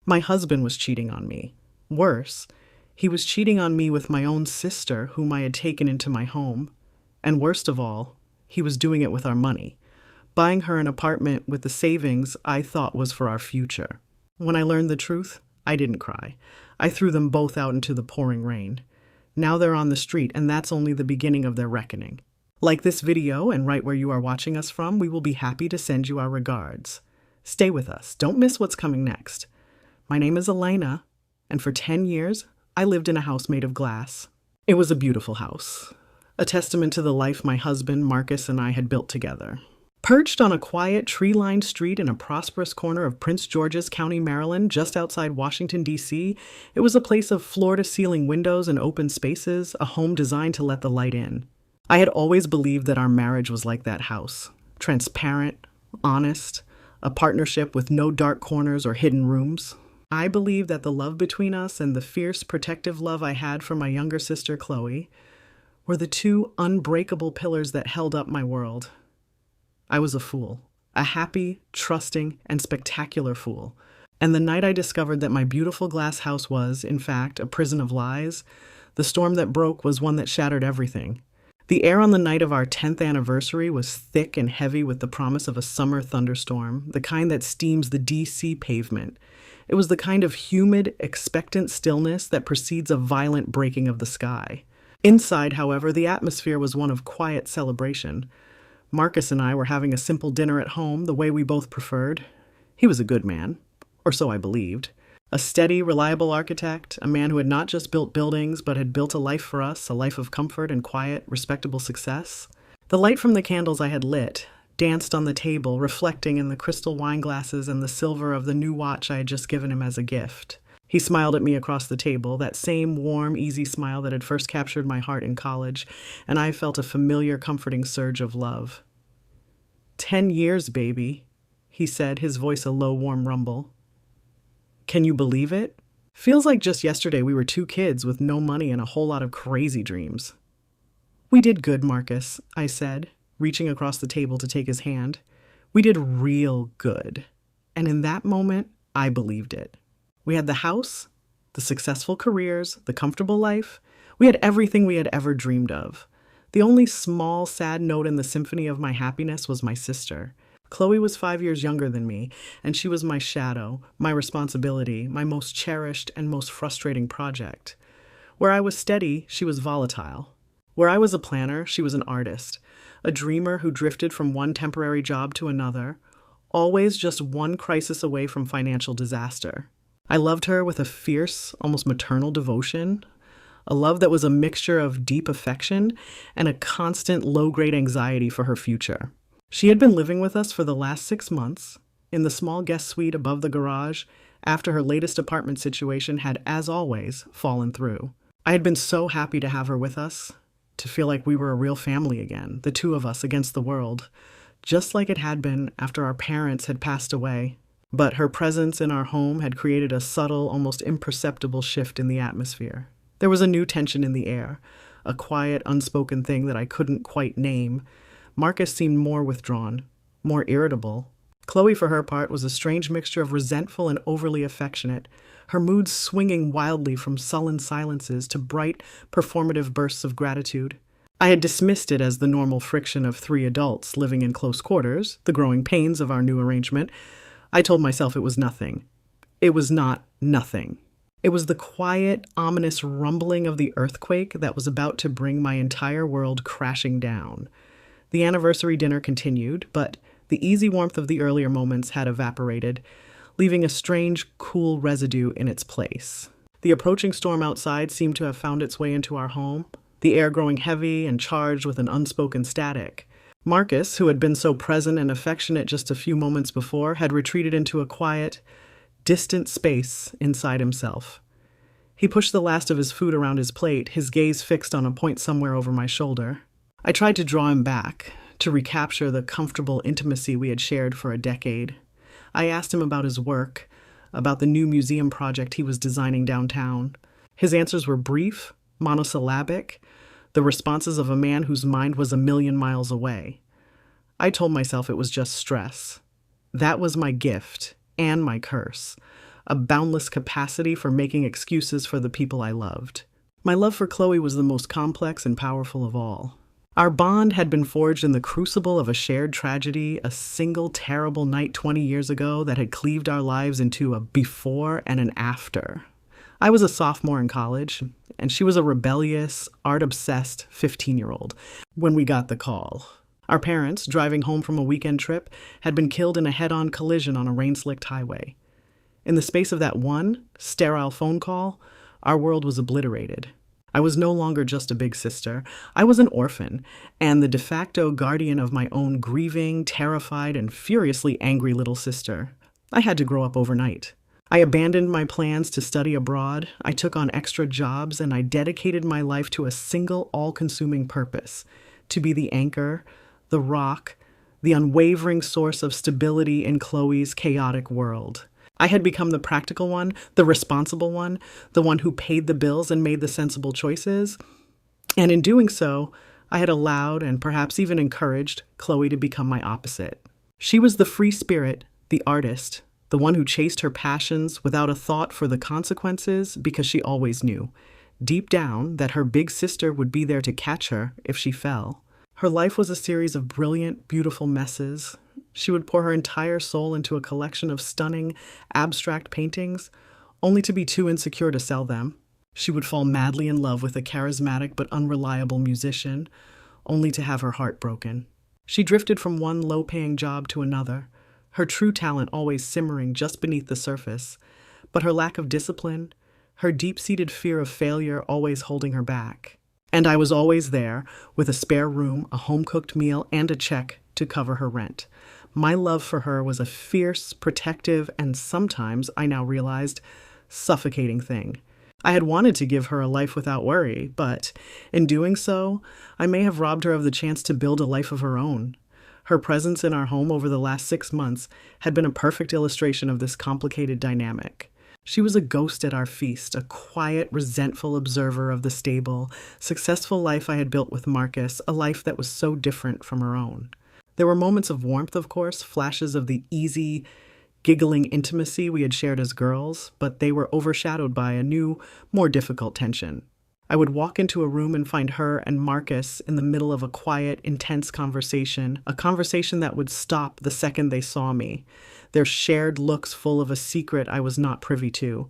My husband was cheating on me. Worse, he was cheating on me with my own sister, whom I had taken into my home. And worst of all, he was doing it with our money, buying her an apartment with the savings I thought was for our future. When I learned the truth, I didn't cry. I threw them both out into the pouring rain. Now they're on the street, and that's only the beginning of their reckoning. Like this video and right where you are watching us from, we will be happy to send you our regards. Stay with us. Don't miss what's coming next. My name is Alaina, and for 10 years, I lived in a house made of glass. It was a beautiful house, a testament to the life my husband, Marcus, and I had built together. Perched on a quiet, tree-lined street in a prosperous corner of Prince George's County, Maryland, just outside Washington, D.C., it was a place of floor-to-ceiling windows and open spaces, a home designed to let the light in. I had always believed that our marriage was like that house, transparent, honest, a partnership with no dark corners or hidden rooms. I believed that the love between us and the fierce, protective love I had for my younger sister, Chloe, were the two unbreakable pillars that held up my world. I was a fool, a happy, trusting, and spectacular fool. And the night I discovered that my beautiful glass house was, in fact, a prison of lies, the storm that broke was one that shattered everything. The air on the night of our 10th anniversary was thick and heavy with the promise of a summer thunderstorm, the kind that steams the D.C. pavement. It was the kind of humid, expectant stillness that precedes a violent breaking of the sky. Inside, however, the atmosphere was one of quiet celebration. Marcus and I were having a simple dinner at home, the way we both preferred. He was a good man, or so I believed. A steady, reliable architect, a man who had not just built buildings, but had built a life for us, a life of comfort and quiet, respectable success. The light from the candles I had lit danced on the table, reflecting in the crystal wine glasses and the silver of the new watch I had just given him as a gift. He smiled at me across the table, that same warm, easy smile that had first captured my heart in college, and I felt a familiar, comforting surge of love. 10 years, baby, he said, his voice a low, warm rumble. Can you believe it? Feels like just yesterday we were two kids with no money and a whole lot of crazy dreams. We did good, Marcus, I said, reaching across the table to take his hand. We did real good. And in that moment, I believed it. We had the house, the successful careers, the comfortable life. We had everything we had ever dreamed of. The only small, sad note in the symphony of my happiness was my sister. Chloe was 5 years younger than me, and she was my shadow, my responsibility, my most cherished and most frustrating project. Where I was steady, she was volatile. Where I was a planner, she was an artist, a dreamer who drifted from one temporary job to another, always just one crisis away from financial disaster. I loved her with a fierce, almost maternal devotion, a love that was a mixture of deep affection and a constant low-grade anxiety for her future. She had been living with us for the last 6 months, in the small guest suite above the garage, after her latest apartment situation had, as always, fallen through. I had been so happy to have her with us, to feel like we were a real family again, the two of us against the world, just like it had been after our parents had passed away. But her presence in our home had created a subtle, almost imperceptible shift in the atmosphere. There was a new tension in the air, a quiet, unspoken thing that I couldn't quite name. Marcus seemed more withdrawn, more irritable. Chloe, for her part, was a strange mixture of resentful and overly affectionate, her moods swinging wildly from sullen silences to bright, performative bursts of gratitude. I had dismissed it as the normal friction of 3 adults living in close quarters, the growing pains of our new arrangement. I told myself it was nothing. It was not nothing. It was the quiet, ominous rumbling of the earthquake that was about to bring my entire world crashing down. The anniversary dinner continued, but the easy warmth of the earlier moments had evaporated, leaving a strange, cool residue in its place. The approaching storm outside seemed to have found its way into our home, the air growing heavy and charged with an unspoken static. Marcus, who had been so present and affectionate just a few moments before, had retreated into a quiet, distant space inside himself. He pushed the last of his food around his plate, his gaze fixed on a point somewhere over my shoulder. I tried to draw him back, to recapture the comfortable intimacy we had shared for a decade. I asked him about his work, about the new museum project he was designing downtown. His answers were brief, monosyllabic, the responses of a man whose mind was a million miles away. I told myself it was just stress. That was my gift and my curse, a boundless capacity for making excuses for the people I loved. My love for Chloe was the most complex and powerful of all. Our bond had been forged in the crucible of a shared tragedy, a single terrible night 20 years ago that had cleaved our lives into a before and an after. I was a sophomore in college, and she was a rebellious, art-obsessed 15-year-old when we got the call. Our parents, driving home from a weekend trip, had been killed in a head-on collision on a rain-slicked highway. In the space of that one sterile phone call, our world was obliterated. I was no longer just a big sister. I was an orphan, and the de facto guardian of my own grieving, terrified, and furiously angry little sister. I had to grow up overnight. I abandoned my plans to study abroad, I took on extra jobs, and I dedicated my life to a single, all-consuming purpose: to be the anchor, the rock, the unwavering source of stability in Chloe's chaotic world. I had become the practical one, the responsible one, the one who paid the bills and made the sensible choices. And in doing so, I had allowed and perhaps even encouraged Chloe to become my opposite. She was the free spirit, the artist, the one who chased her passions without a thought for the consequences because she always knew, deep down, that her big sister would be there to catch her if she fell. Her life was a series of brilliant, beautiful messes. She would pour her entire soul into a collection of stunning, abstract paintings, only to be too insecure to sell them. She would fall madly in love with a charismatic but unreliable musician, only to have her heart broken. She drifted from one low-paying job to another, her true talent always simmering just beneath the surface, but her lack of discipline, her deep-seated fear of failure always holding her back. And I was always there, with a spare room, a home-cooked meal, and a check to cover her rent. My love for her was a fierce, protective, and sometimes, I now realized, suffocating thing. I had wanted to give her a life without worry, but in doing so, I may have robbed her of the chance to build a life of her own. Her presence in our home over the last 6 months had been a perfect illustration of this complicated dynamic. She was a ghost at our feast, a quiet, resentful observer of the stable, successful life I had built with Marcus, a life that was so different from her own. There were moments of warmth, of course, flashes of the easy, giggling intimacy we had shared as girls, but they were overshadowed by a new, more difficult tension. I would walk into a room and find her and Marcus in the middle of a quiet, intense conversation, a conversation that would stop the second they saw me, their shared looks full of a secret I was not privy to.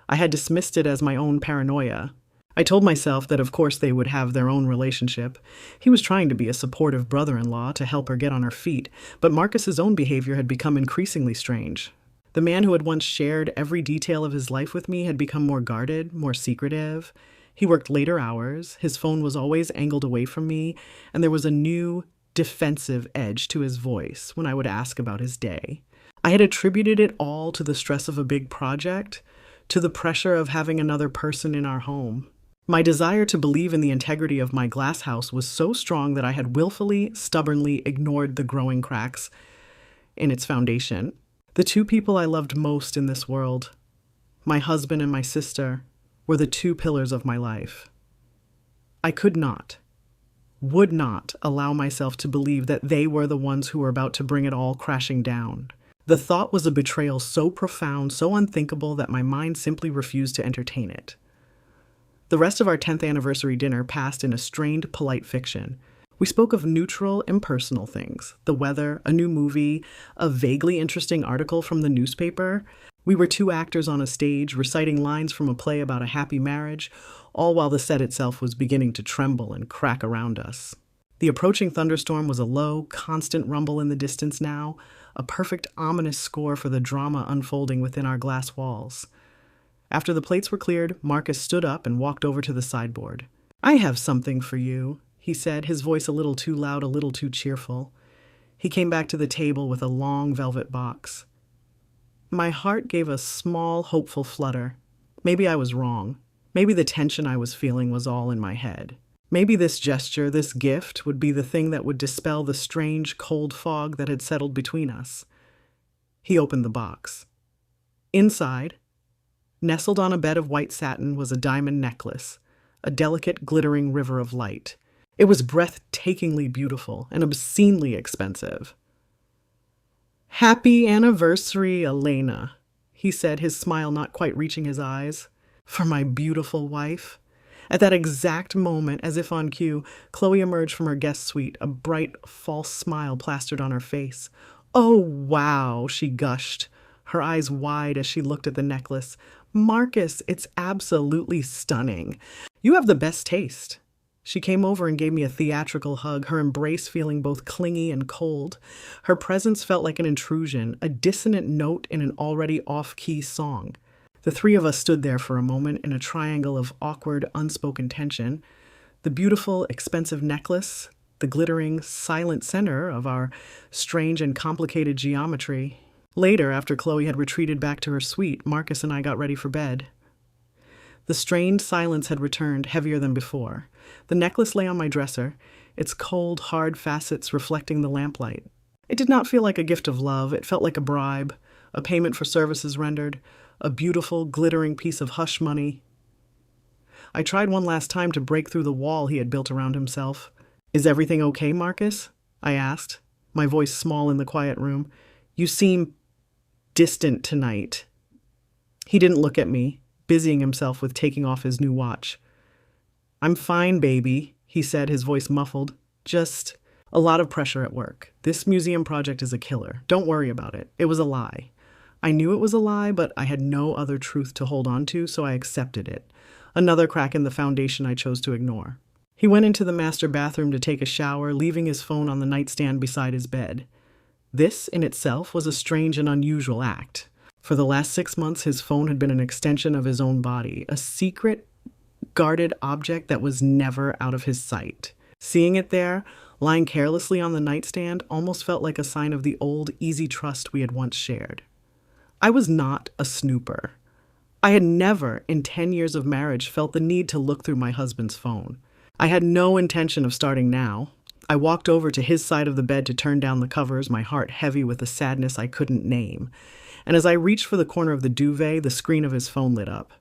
I had dismissed it as my own paranoia. I told myself that of course they would have their own relationship. He was trying to be a supportive brother-in-law to help her get on her feet, but Marcus's own behavior had become increasingly strange. The man who had once shared every detail of his life with me had become more guarded, more secretive. He worked later hours, his phone was always angled away from me, and there was a new, defensive edge to his voice when I would ask about his day. I had attributed it all to the stress of a big project, to the pressure of having another person in our home. My desire to believe in the integrity of my glass house was so strong that I had willfully, stubbornly ignored the growing cracks in its foundation. The two people I loved most in this world, my husband and my sister, were the two pillars of my life. I could not, would not allow myself to believe that they were the ones who were about to bring it all crashing down. The thought was a betrayal so profound, so unthinkable that my mind simply refused to entertain it. The rest of our 10th anniversary dinner passed in a strained, polite fiction. We spoke of neutral, impersonal things, the weather, a new movie, a vaguely interesting article from the newspaper. We were two actors on a stage, reciting lines from a play about a happy marriage, all while the set itself was beginning to tremble and crack around us. The approaching thunderstorm was a low, constant rumble in the distance now, a perfect ominous score for the drama unfolding within our glass walls. After the plates were cleared, Marcus stood up and walked over to the sideboard. "I have something for you," he said, his voice a little too loud, a little too cheerful. He came back to the table with a long velvet box. My heart gave a small, hopeful flutter. Maybe I was wrong. Maybe the tension I was feeling was all in my head. Maybe this gesture, this gift, would be the thing that would dispel the strange, cold fog that had settled between us. He opened the box. Inside, nestled on a bed of white satin, was a diamond necklace, a delicate, glittering river of light. It was breathtakingly beautiful and obscenely expensive. "Happy anniversary, Alaina," he said, his smile not quite reaching his eyes. For my beautiful wife? At that exact moment, as if on cue, Chloe emerged from her guest suite, a bright, false smile plastered on her face. Oh, wow, she gushed, her eyes wide as she looked at the necklace. Marcus, it's absolutely stunning. You have the best taste. She came over and gave me a theatrical hug, her embrace feeling both clingy and cold. Her presence felt like an intrusion, a dissonant note in an already off-key song. The three of us stood there for a moment in a triangle of awkward, unspoken tension. The beautiful, expensive necklace, the glittering, silent center of our strange and complicated geometry. Later, after Chloe had retreated back to her suite, Marcus and I got ready for bed. The strained silence had returned, heavier than before. The necklace lay on my dresser, its cold, hard facets reflecting the lamplight. It did not feel like a gift of love. It felt like a bribe, a payment for services rendered, a beautiful, glittering piece of hush money. I tried one last time to break through the wall he had built around himself. Is everything okay, Marcus? I asked, my voice small in the quiet room. You seem distant tonight. He didn't look at me, busying himself with taking off his new watch. I'm fine, baby, he said, his voice muffled. Just a lot of pressure at work. This museum project is a killer. Don't worry about it. It was a lie. I knew it was a lie, but I had no other truth to hold on to, so I accepted it. Another crack in the foundation I chose to ignore. He went into the master bathroom to take a shower, leaving his phone on the nightstand beside his bed. This, in itself, was a strange and unusual act. For the last 6 months, his phone had been an extension of his own body, a secret, guarded object that was never out of his sight. Seeing it there, lying carelessly on the nightstand, almost felt like a sign of the old, easy trust we had once shared. I was not a snooper. I had never, in 10 years of marriage, felt the need to look through my husband's phone. I had no intention of starting now. I walked over to his side of the bed to turn down the covers, my heart heavy with a sadness I couldn't name. And as I reached for the corner of the duvet, the screen of his phone lit up.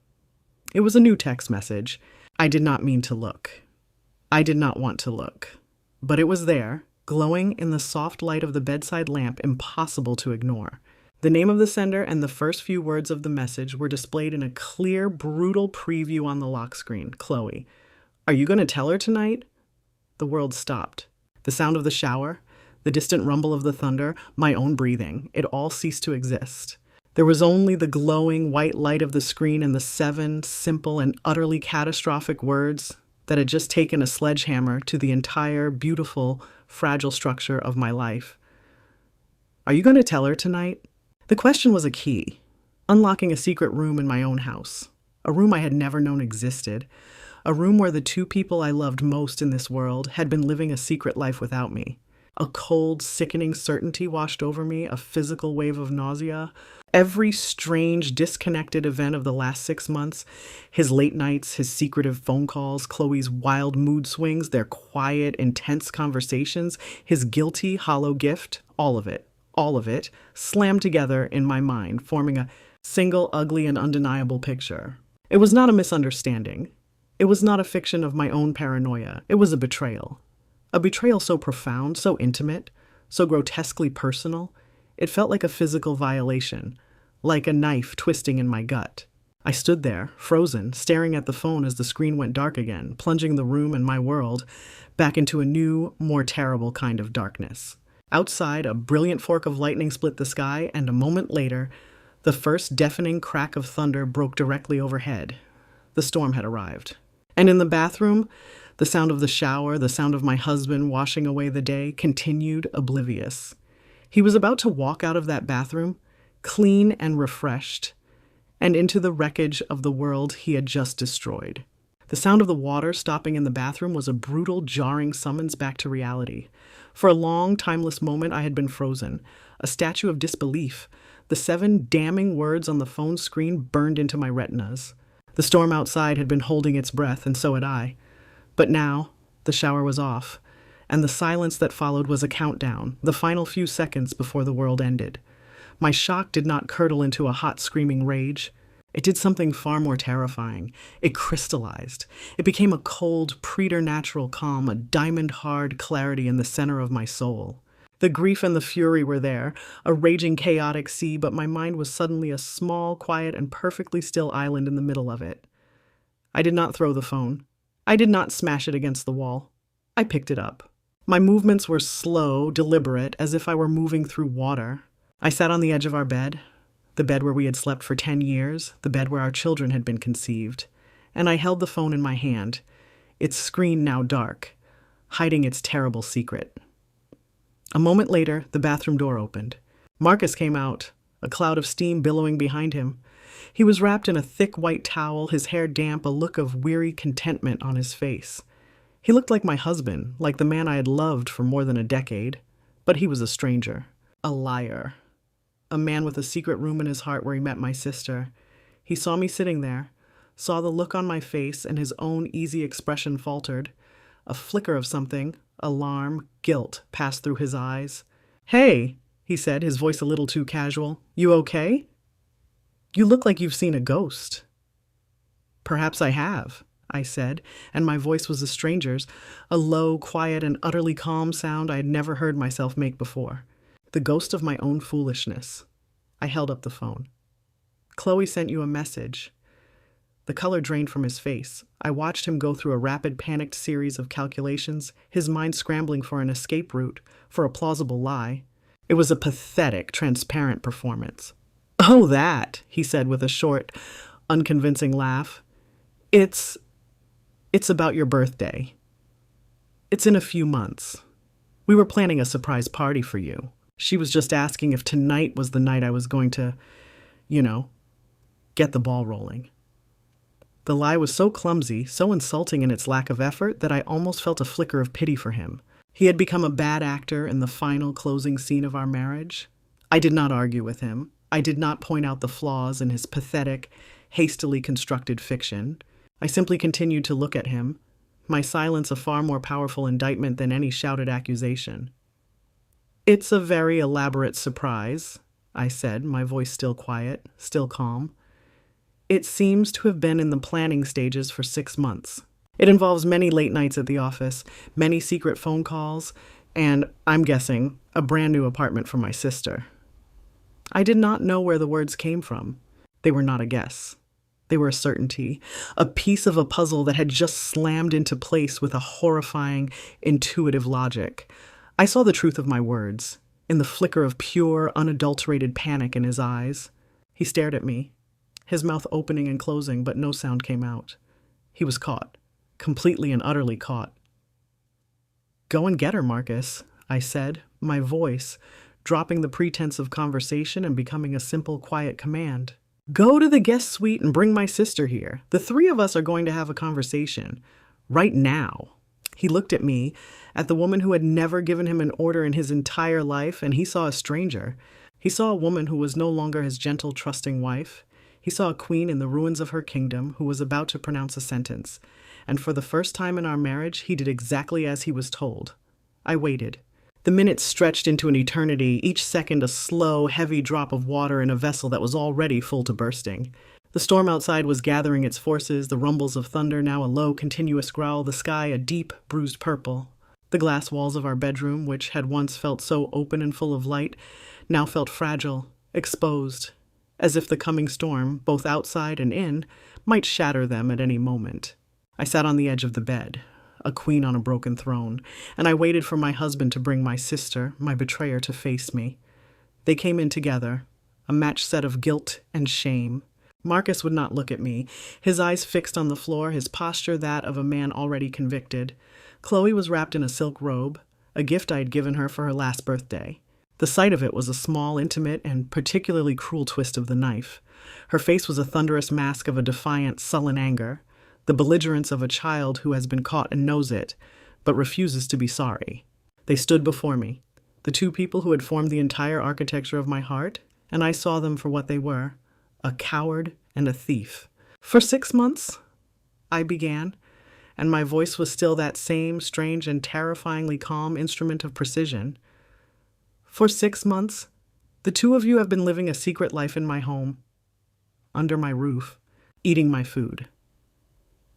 It was a new text message. I did not mean to look. I did not want to look. But it was there, glowing in the soft light of the bedside lamp, impossible to ignore. The name of the sender and the first few words of the message were displayed in a clear, brutal preview on the lock screen. Chloe, are you going to tell her tonight? The world stopped. The sound of the shower, the distant rumble of the thunder, my own breathing, it all ceased to exist. There was only the glowing white light of the screen and the 7 simple and utterly catastrophic words that had just taken a sledgehammer to the entire, beautiful, fragile structure of my life. Are you going to tell her tonight? The question was a key, unlocking a secret room in my own house, a room I had never known existed, a room where the 2 people I loved most in this world had been living a secret life without me. A cold, sickening certainty washed over me, a physical wave of nausea. Every strange, disconnected event of the last 6 months, his late nights, his secretive phone calls, Chloe's wild mood swings, their quiet, intense conversations, his guilty, hollow gift, all of it, slammed together in my mind, forming a single, ugly, and undeniable picture. It was not a misunderstanding. It was not a fiction of my own paranoia. It was a betrayal. A betrayal so profound, so intimate, so grotesquely personal, it felt like a physical violation, like a knife twisting in my gut. I stood there, frozen, staring at the phone as the screen went dark again, plunging the room and my world back into a new, more terrible kind of darkness. Outside, a brilliant fork of lightning split the sky, and a moment later, the first deafening crack of thunder broke directly overhead. The storm had arrived. And in the bathroom, the sound of the shower, the sound of my husband washing away the day, continued oblivious. He was about to walk out of that bathroom, clean and refreshed, and into the wreckage of the world he had just destroyed. The sound of the water stopping in the bathroom was a brutal, jarring summons back to reality. For a long, timeless moment, I had been frozen, a statue of disbelief. The 7 damning words on the phone screen burned into my retinas. The storm outside had been holding its breath, and so had I. But now, the shower was off, and the silence that followed was a countdown, the final few seconds before the world ended. My shock did not curdle into a hot, screaming rage. It did something far more terrifying. It crystallized. It became a cold, preternatural calm, a diamond-hard clarity in the center of my soul. The grief and the fury were there, a raging chaotic sea, but my mind was suddenly a small, quiet, and perfectly still island in the middle of it. I did not throw the phone. I did not smash it against the wall. I picked it up. My movements were slow, deliberate, as if I were moving through water. I sat on the edge of our bed, the bed where we had slept for 10 years, the bed where our children had been conceived, and I held the phone in my hand, its screen now dark, hiding its terrible secret. A moment later, the bathroom door opened. Marcus came out, a cloud of steam billowing behind him. He was wrapped in a thick white towel, his hair damp, a look of weary contentment on his face. He looked like my husband, like the man I had loved for more than a decade, but he was a stranger, a liar, a man with a secret room in his heart where he met my sister. He saw me sitting there, saw the look on my face, and his own easy expression faltered. A flicker of something, alarm, guilt, passed through his eyes. "Hey," he said, his voice a little too casual. "You okay? You look like you've seen a ghost." "Perhaps I have," I said, and my voice was a stranger's, a low, quiet, and utterly calm sound I had never heard myself make before. The ghost of my own foolishness. I held up the phone. "Chloe sent you a message." The color drained from his face. I watched him go through a rapid, panicked series of calculations, his mind scrambling for an escape route, for a plausible lie. It was a pathetic, transparent performance. "Oh, that," he said with a short, unconvincing laugh. It's about your birthday. It's in a few months. We were planning a surprise party for you. She was just asking if tonight was the night I was going to, get the ball rolling." The lie was so clumsy, so insulting in its lack of effort, that I almost felt a flicker of pity for him. He had become a bad actor in the final closing scene of our marriage. I did not argue with him. I did not point out the flaws in his pathetic, hastily constructed fiction. I simply continued to look at him, my silence a far more powerful indictment than any shouted accusation. "It's a very elaborate surprise," I said, my voice still quiet, still calm. "It seems to have been in the planning stages for 6 months. It involves many late nights at the office, many secret phone calls, and, I'm guessing, a brand new apartment for my sister." I did not know where the words came from. They were not a guess. They were a certainty, a piece of a puzzle that had just slammed into place with a horrifying, intuitive logic. I saw the truth of my words, in the flicker of pure, unadulterated panic in his eyes. He stared at me, his mouth opening and closing, but no sound came out. He was caught, completely and utterly caught. "Go and get her, Marcus," I said, my voice dropping the pretense of conversation and becoming a simple, quiet command. "Go to the guest suite and bring my sister here. The 3 of us are going to have a conversation. Right now." He looked at me, at the woman who had never given him an order in his entire life, and he saw a stranger. He saw a woman who was no longer his gentle, trusting wife. He saw a queen in the ruins of her kingdom who was about to pronounce a sentence. And for the first time in our marriage, he did exactly as he was told. I waited. The minutes stretched into an eternity, each second a slow, heavy drop of water in a vessel that was already full to bursting. The storm outside was gathering its forces, the rumbles of thunder now a low, continuous growl, the sky a deep, bruised purple. The glass walls of our bedroom, which had once felt so open and full of light, now felt fragile, exposed, as if the coming storm, both outside and in, might shatter them at any moment. I sat on the edge of the bed, a queen on a broken throne, and I waited for my husband to bring my sister, my betrayer, to face me. They came in together, a matched set of guilt and shame. Marcus would not look at me, his eyes fixed on the floor, his posture that of a man already convicted. Chloe was wrapped in a silk robe, a gift I had given her for her last birthday. The sight of it was a small, intimate, and particularly cruel twist of the knife. Her face was a thunderous mask of a defiant, sullen anger, the belligerence of a child who has been caught and knows it, but refuses to be sorry. They stood before me, the 2 people who had formed the entire architecture of my heart, and I saw them for what they were, a coward and a thief. "For 6 months?" I began, and my voice was still that same strange and terrifyingly calm instrument of precision. "For 6 months, the 2 of you have been living a secret life in my home, under my roof, eating my food.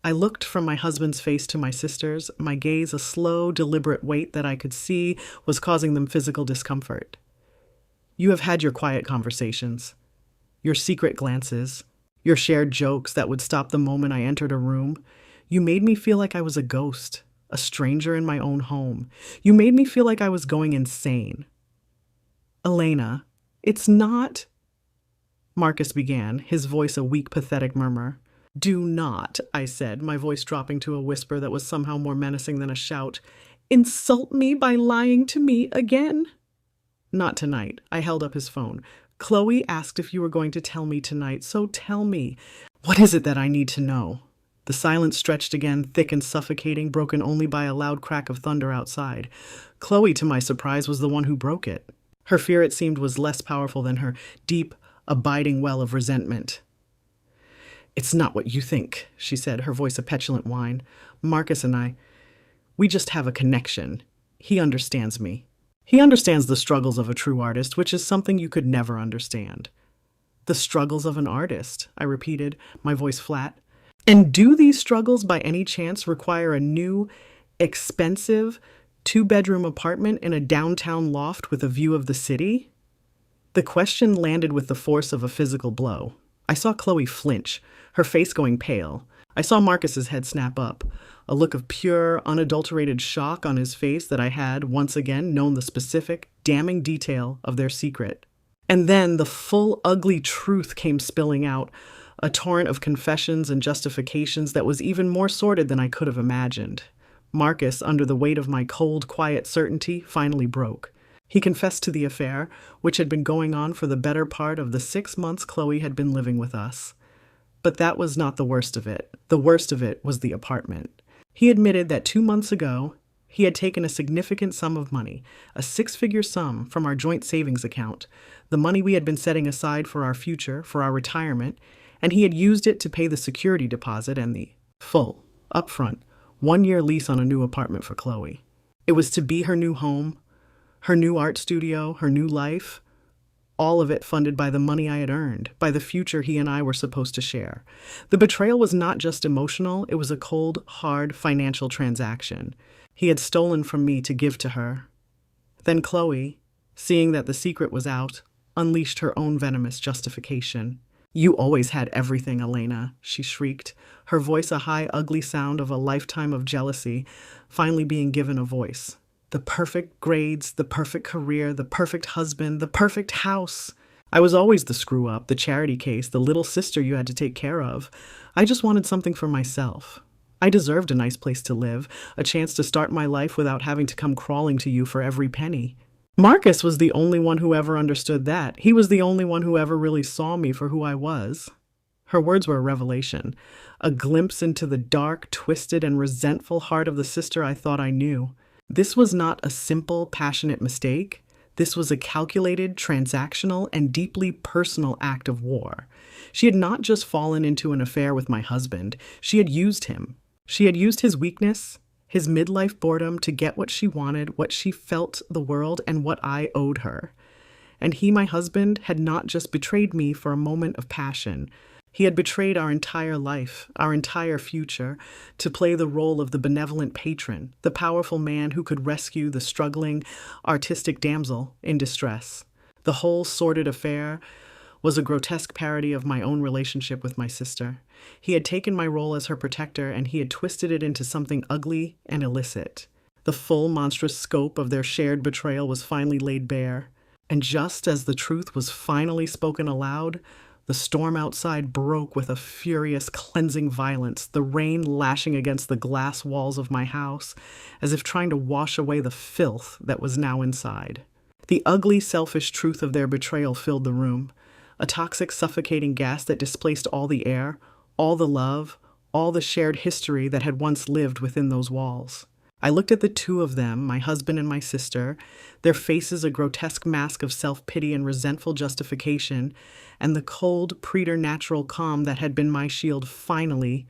I looked from my husband's face to my sister's, my gaze a slow, deliberate weight that I could see was causing them physical discomfort. You have had your quiet conversations, your secret glances, your shared jokes that would stop the moment I entered a room. You made me feel like I was a ghost, a stranger in my own home. You made me feel like I was going insane. Alaina, it's not... Marcus began, his voice a weak, pathetic murmur. Do not, I said, my voice dropping to a whisper that was somehow more menacing than a shout, insult me by lying to me again. Not tonight. I held up his phone. Chloe asked if you were going to tell me tonight, so tell me. What is it that I need to know? The silence stretched again, thick and suffocating, broken only by a loud crack of thunder outside. Chloe, to my surprise, was the one who broke it. Her fear, it seemed, was less powerful than her deep, abiding well of resentment. It's not what you think, she said, her voice a petulant whine. Marcus and I, we just have a connection. He understands me. He understands the struggles of a true artist, which is something you could never understand. The struggles of an artist, I repeated, my voice flat. And do these struggles by any chance require a new, expensive, 2-bedroom apartment in a downtown loft with a view of the city? The question landed with the force of a physical blow. I saw Chloe flinch, her face going pale. I saw Marcus's head snap up, a look of pure, unadulterated shock on his face that I had, once again, known the specific, damning detail of their secret. And then the full, ugly truth came spilling out, a torrent of confessions and justifications that was even more sordid than I could have imagined. Marcus, under the weight of my cold, quiet certainty, finally broke. He confessed to the affair, which had been going on for the better part of the 6 months Chloe had been living with us. But that was not the worst of it. The worst of it was the apartment. He admitted that 2 months ago, he had taken a significant sum of money, a 6-figure sum from our joint savings account, the money we had been setting aside for our future, for our retirement, and he had used it to pay the security deposit and the full, upfront, 1-year lease on a new apartment for Chloe. It was to be her new home, her new art studio, her new life, all of it funded by the money I had earned, by the future he and I were supposed to share. The betrayal was not just emotional, it was a cold, hard financial transaction. He had stolen from me to give to her. Then Chloe, seeing that the secret was out, unleashed her own venomous justification. You always had everything, Alaina, she shrieked, her voice a high, ugly sound of a lifetime of jealousy, finally being given a voice. The perfect grades, the perfect career, the perfect husband, the perfect house. I was always the screw-up, the charity case, the little sister you had to take care of. I just wanted something for myself. I deserved a nice place to live, a chance to start my life without having to come crawling to you for every penny. Marcus was the only one who ever understood that. He was the only one who ever really saw me for who I was. Her words were a revelation, a glimpse into the dark, twisted, and resentful heart of the sister I thought I knew. This was not a simple, passionate mistake. This was a calculated, transactional, and deeply personal act of war. She had not just fallen into an affair with my husband. She had used him. She had used his weakness, his midlife boredom to get what she wanted, what she felt the world, and what I owed her. And he, my husband, had not just betrayed me for a moment of passion. He had betrayed our entire life, our entire future, to play the role of the benevolent patron, the powerful man who could rescue the struggling, artistic damsel in distress. The whole sordid affair was a grotesque parody of my own relationship with my sister. He had taken my role as her protector, and he had twisted it into something ugly and illicit. The full monstrous scope of their shared betrayal was finally laid bare. And just as the truth was finally spoken aloud, the storm outside broke with a furious, cleansing violence, the rain lashing against the glass walls of my house, as if trying to wash away the filth that was now inside. The ugly, selfish truth of their betrayal filled the room, a toxic, suffocating gas that displaced all the air, all the love, all the shared history that had once lived within those walls. I looked at the two of them, my husband and my sister, their faces a grotesque mask of self-pity and resentful justification, and the cold, preternatural calm that had been my shield finally,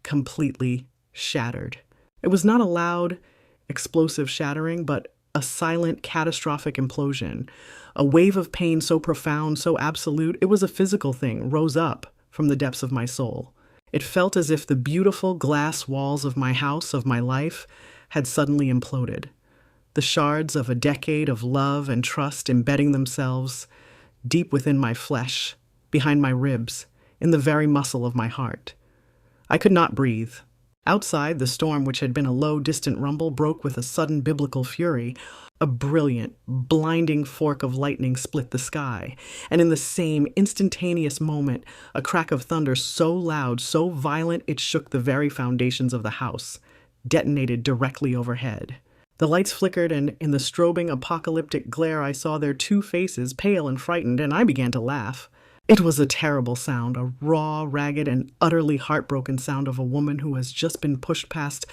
completely shattered. It was not a loud, explosive shattering, but a silent, catastrophic implosion. A wave of pain so profound, so absolute, it was a physical thing, rose up from the depths of my soul. It felt as if the beautiful glass walls of my house, of my life, had suddenly imploded. The shards of a decade of love and trust embedding themselves deep within my flesh, behind my ribs, in the very muscle of my heart. I could not breathe. Outside, the storm, which had been a low, distant rumble, broke with a sudden biblical fury. A brilliant, blinding fork of lightning split the sky, and in the same instantaneous moment, a crack of thunder so loud, so violent, it shook the very foundations of the house, detonated directly overhead. The lights flickered, and in the strobing apocalyptic glare I saw their two faces, pale and frightened, and I began to laugh. It was a terrible sound, a raw, ragged, and utterly heartbroken sound of a woman who has just been pushed past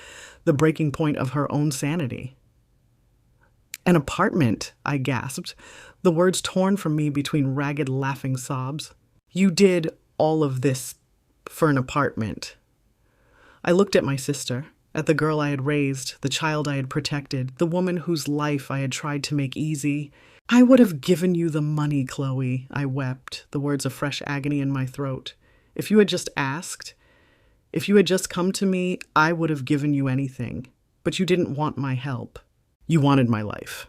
the breaking point of her own sanity. "An apartment," I gasped, the words torn from me between ragged, laughing sobs. "You did all of this for an apartment." I looked at my sister, at the girl I had raised, the child I had protected, the woman whose life I had tried to make easy. "I would have given you the money, Chloe," I wept, the words of fresh agony in my throat. "If you had just asked, if you had just come to me, I would have given you anything. But you didn't want my help. You wanted my life."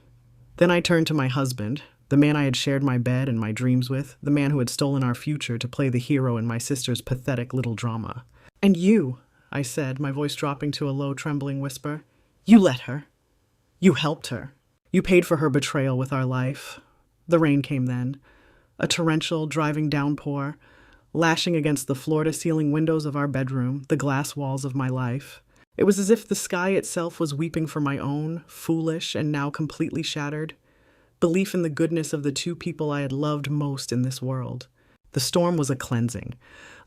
Then I turned to my husband, the man I had shared my bed and my dreams with, the man who had stolen our future to play the hero in my sister's pathetic little drama. "And you," I said, my voice dropping to a low, trembling whisper, "you let her. You helped her. You paid for her betrayal with our life." The rain came then, a torrential, driving downpour, lashing against the floor-to-ceiling windows of our bedroom, the glass walls of my life. It was as if the sky itself was weeping for my own, foolish and now completely shattered, belief in the goodness of the two people I had loved most in this world. The storm was a cleansing,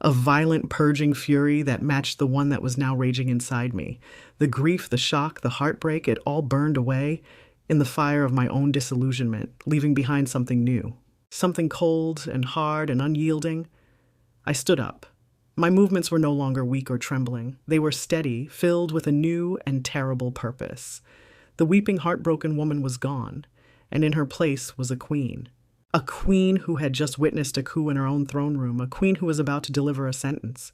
a violent purging fury that matched the one that was now raging inside me. The grief, the shock, the heartbreak, it all burned away in the fire of my own disillusionment, leaving behind something new, something cold and hard and unyielding. I stood up. My movements were no longer weak or trembling. They were steady, filled with a new and terrible purpose. The weeping, heartbroken woman was gone, and in her place was a queen who had just witnessed a coup in her own throne room, a queen who was about to deliver a sentence.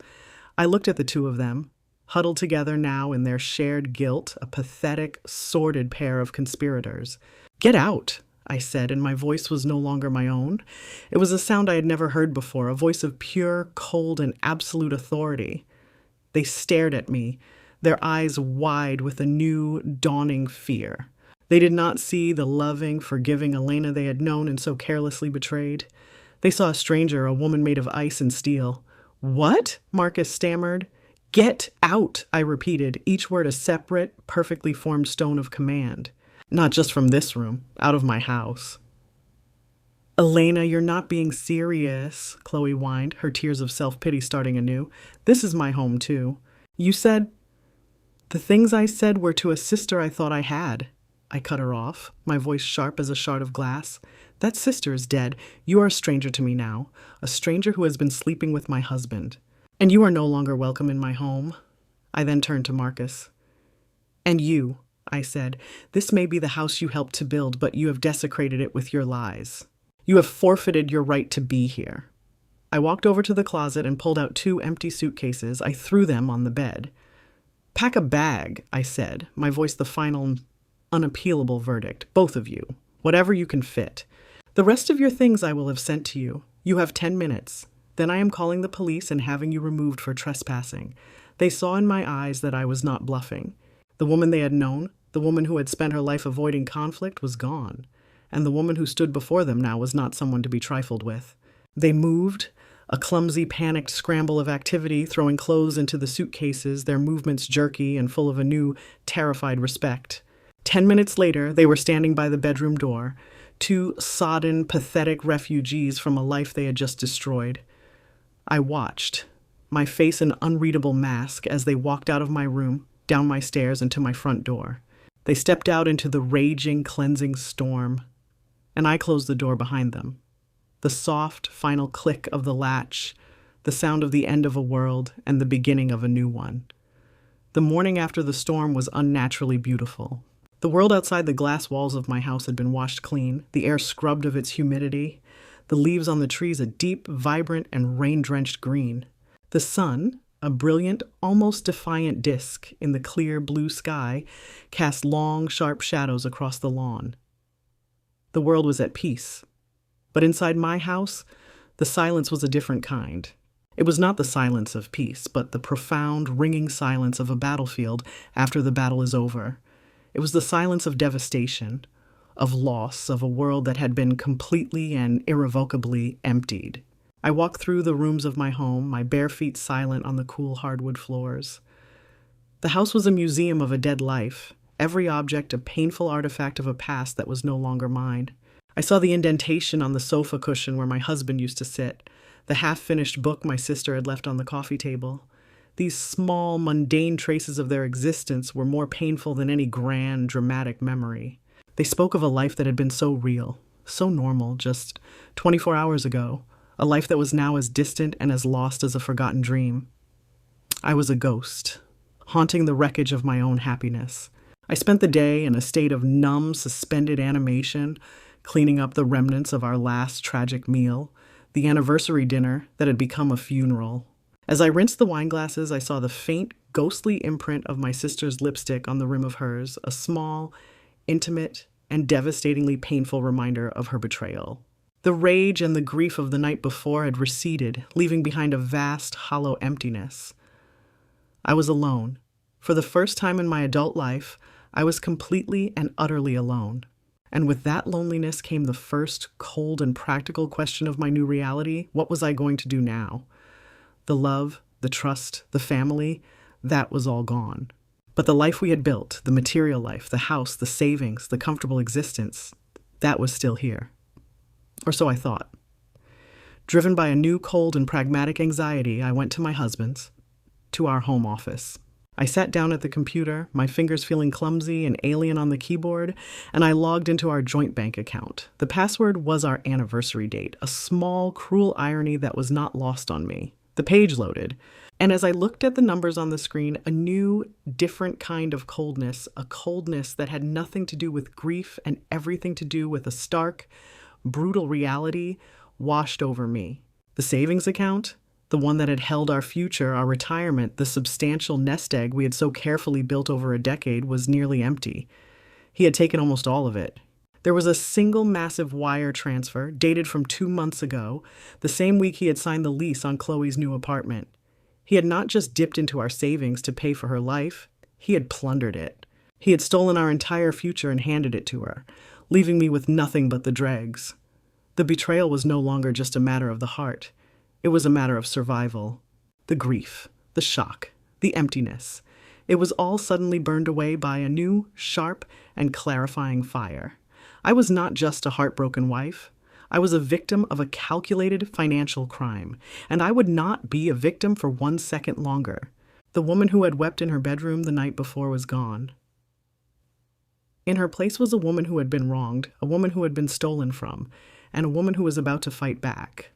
I looked at the two of them, huddled together now in their shared guilt, a pathetic, sordid pair of conspirators. "Get out," I said, and my voice was no longer my own. It was a sound I had never heard before, a voice of pure, cold, and absolute authority. They stared at me, their eyes wide with a new, dawning fear. They did not see the loving, forgiving Alaina they had known and so carelessly betrayed. They saw a stranger, a woman made of ice and steel. "What?" Marcus stammered. "Get out," I repeated, each word a separate, perfectly formed stone of command. "Not just from this room, out of my house." "Alaina, you're not being serious," Chloe whined, her tears of self-pity starting anew. "This is my home, too. You said—" "The things I said were to a sister I thought I had." I cut her off, my voice sharp as a shard of glass. "That sister is dead. You are a stranger to me now, a stranger who has been sleeping with my husband. And you are no longer welcome in my home." I then turned to Marcus. "And you," I said, "this may be the house you helped to build, but you have desecrated it with your lies. You have forfeited your right to be here." I walked over to the closet and pulled out 2 empty suitcases. I threw them on the bed. "Pack a bag," I said, my voice the final, unappealable verdict. "Both of you. Whatever you can fit. The rest of your things I will have sent to you. You have 10 minutes. Then I am calling the police and having you removed for trespassing." They saw in my eyes that I was not bluffing. The woman they had known, the woman who had spent her life avoiding conflict, was gone, and the woman who stood before them now was not someone to be trifled with. They moved, a clumsy, panicked scramble of activity, throwing clothes into the suitcases, their movements jerky and full of a new, terrified respect. 10 minutes later, they were standing by the bedroom door, 2 sodden, pathetic refugees from a life they had just destroyed. I watched, my face an unreadable mask, as they walked out of my room, down my stairs, and to my front door. They stepped out into the raging, cleansing storm, and I closed the door behind them. The soft, final click of the latch, the sound of the end of a world and the beginning of a new one. The morning after the storm was unnaturally beautiful. The world outside the glass walls of my house had been washed clean, the air scrubbed of its humidity, the leaves on the trees a deep, vibrant, and rain-drenched green. The sun, A brilliant, almost defiant disk in the clear blue sky cast long, sharp shadows across the lawn. The world was at peace. But inside my house, the silence was a different kind. It was not the silence of peace, but the profound, ringing silence of a battlefield after the battle is over. It was the silence of devastation, of loss, of a world that had been completely and irrevocably emptied. I walked through the rooms of my home, my bare feet silent on the cool hardwood floors. The house was a museum of a dead life, every object a painful artifact of a past that was no longer mine. I saw the indentation on the sofa cushion where my husband used to sit, the half-finished book my sister had left on the coffee table. These small, mundane traces of their existence were more painful than any grand, dramatic memory. They spoke of a life that had been so real, so normal, just 24 hours ago, a life that was now as distant and as lost as a forgotten dream. I was a ghost, haunting the wreckage of my own happiness. I spent the day in a state of numb, suspended animation, cleaning up the remnants of our last tragic meal, the anniversary dinner that had become a funeral. As I rinsed the wine glasses, I saw the faint, ghostly imprint of my sister's lipstick on the rim of hers, a small, intimate, and devastatingly painful reminder of her betrayal. The rage and the grief of the night before had receded, leaving behind a vast, hollow emptiness. I was alone. For the first time in my adult life, I was completely and utterly alone. And with that loneliness came the first cold and practical question of my new reality. What was I going to do now? The love, the trust, the family, that was all gone. But the life we had built, the material life, the house, the savings, the comfortable existence, that was still here. Or so I thought. Driven by a new cold and pragmatic anxiety, I went to my husband's, to our home office. I sat down at the computer, my fingers feeling clumsy and alien on the keyboard, and I logged into our joint bank account. The password was our anniversary date, a small, cruel irony that was not lost on me. The page loaded, and as I looked at the numbers on the screen, a new, different kind of coldness, a coldness that had nothing to do with grief and everything to do with a stark, brutal reality, washed over me. The savings account, the one that had held our future, our retirement, the substantial nest egg we had so carefully built over a decade, was nearly empty. He had taken almost all of it. There was a single massive wire transfer, dated from 2 months ago, the same week he had signed the lease on Chloe's new apartment. He had not just dipped into our savings to pay for her life, he had plundered it. He had stolen our entire future and handed it to her, leaving me with nothing but the dregs. The betrayal was no longer just a matter of the heart. It was a matter of survival. The grief, the shock, the emptiness. It was all suddenly burned away by a new, sharp, and clarifying fire. I was not just a heartbroken wife. I was a victim of a calculated financial crime, and I would not be a victim for 1 second longer. The woman who had wept in her bedroom the night before was gone. In her place was a woman who had been wronged, a woman who had been stolen from, and a woman who was about to fight back.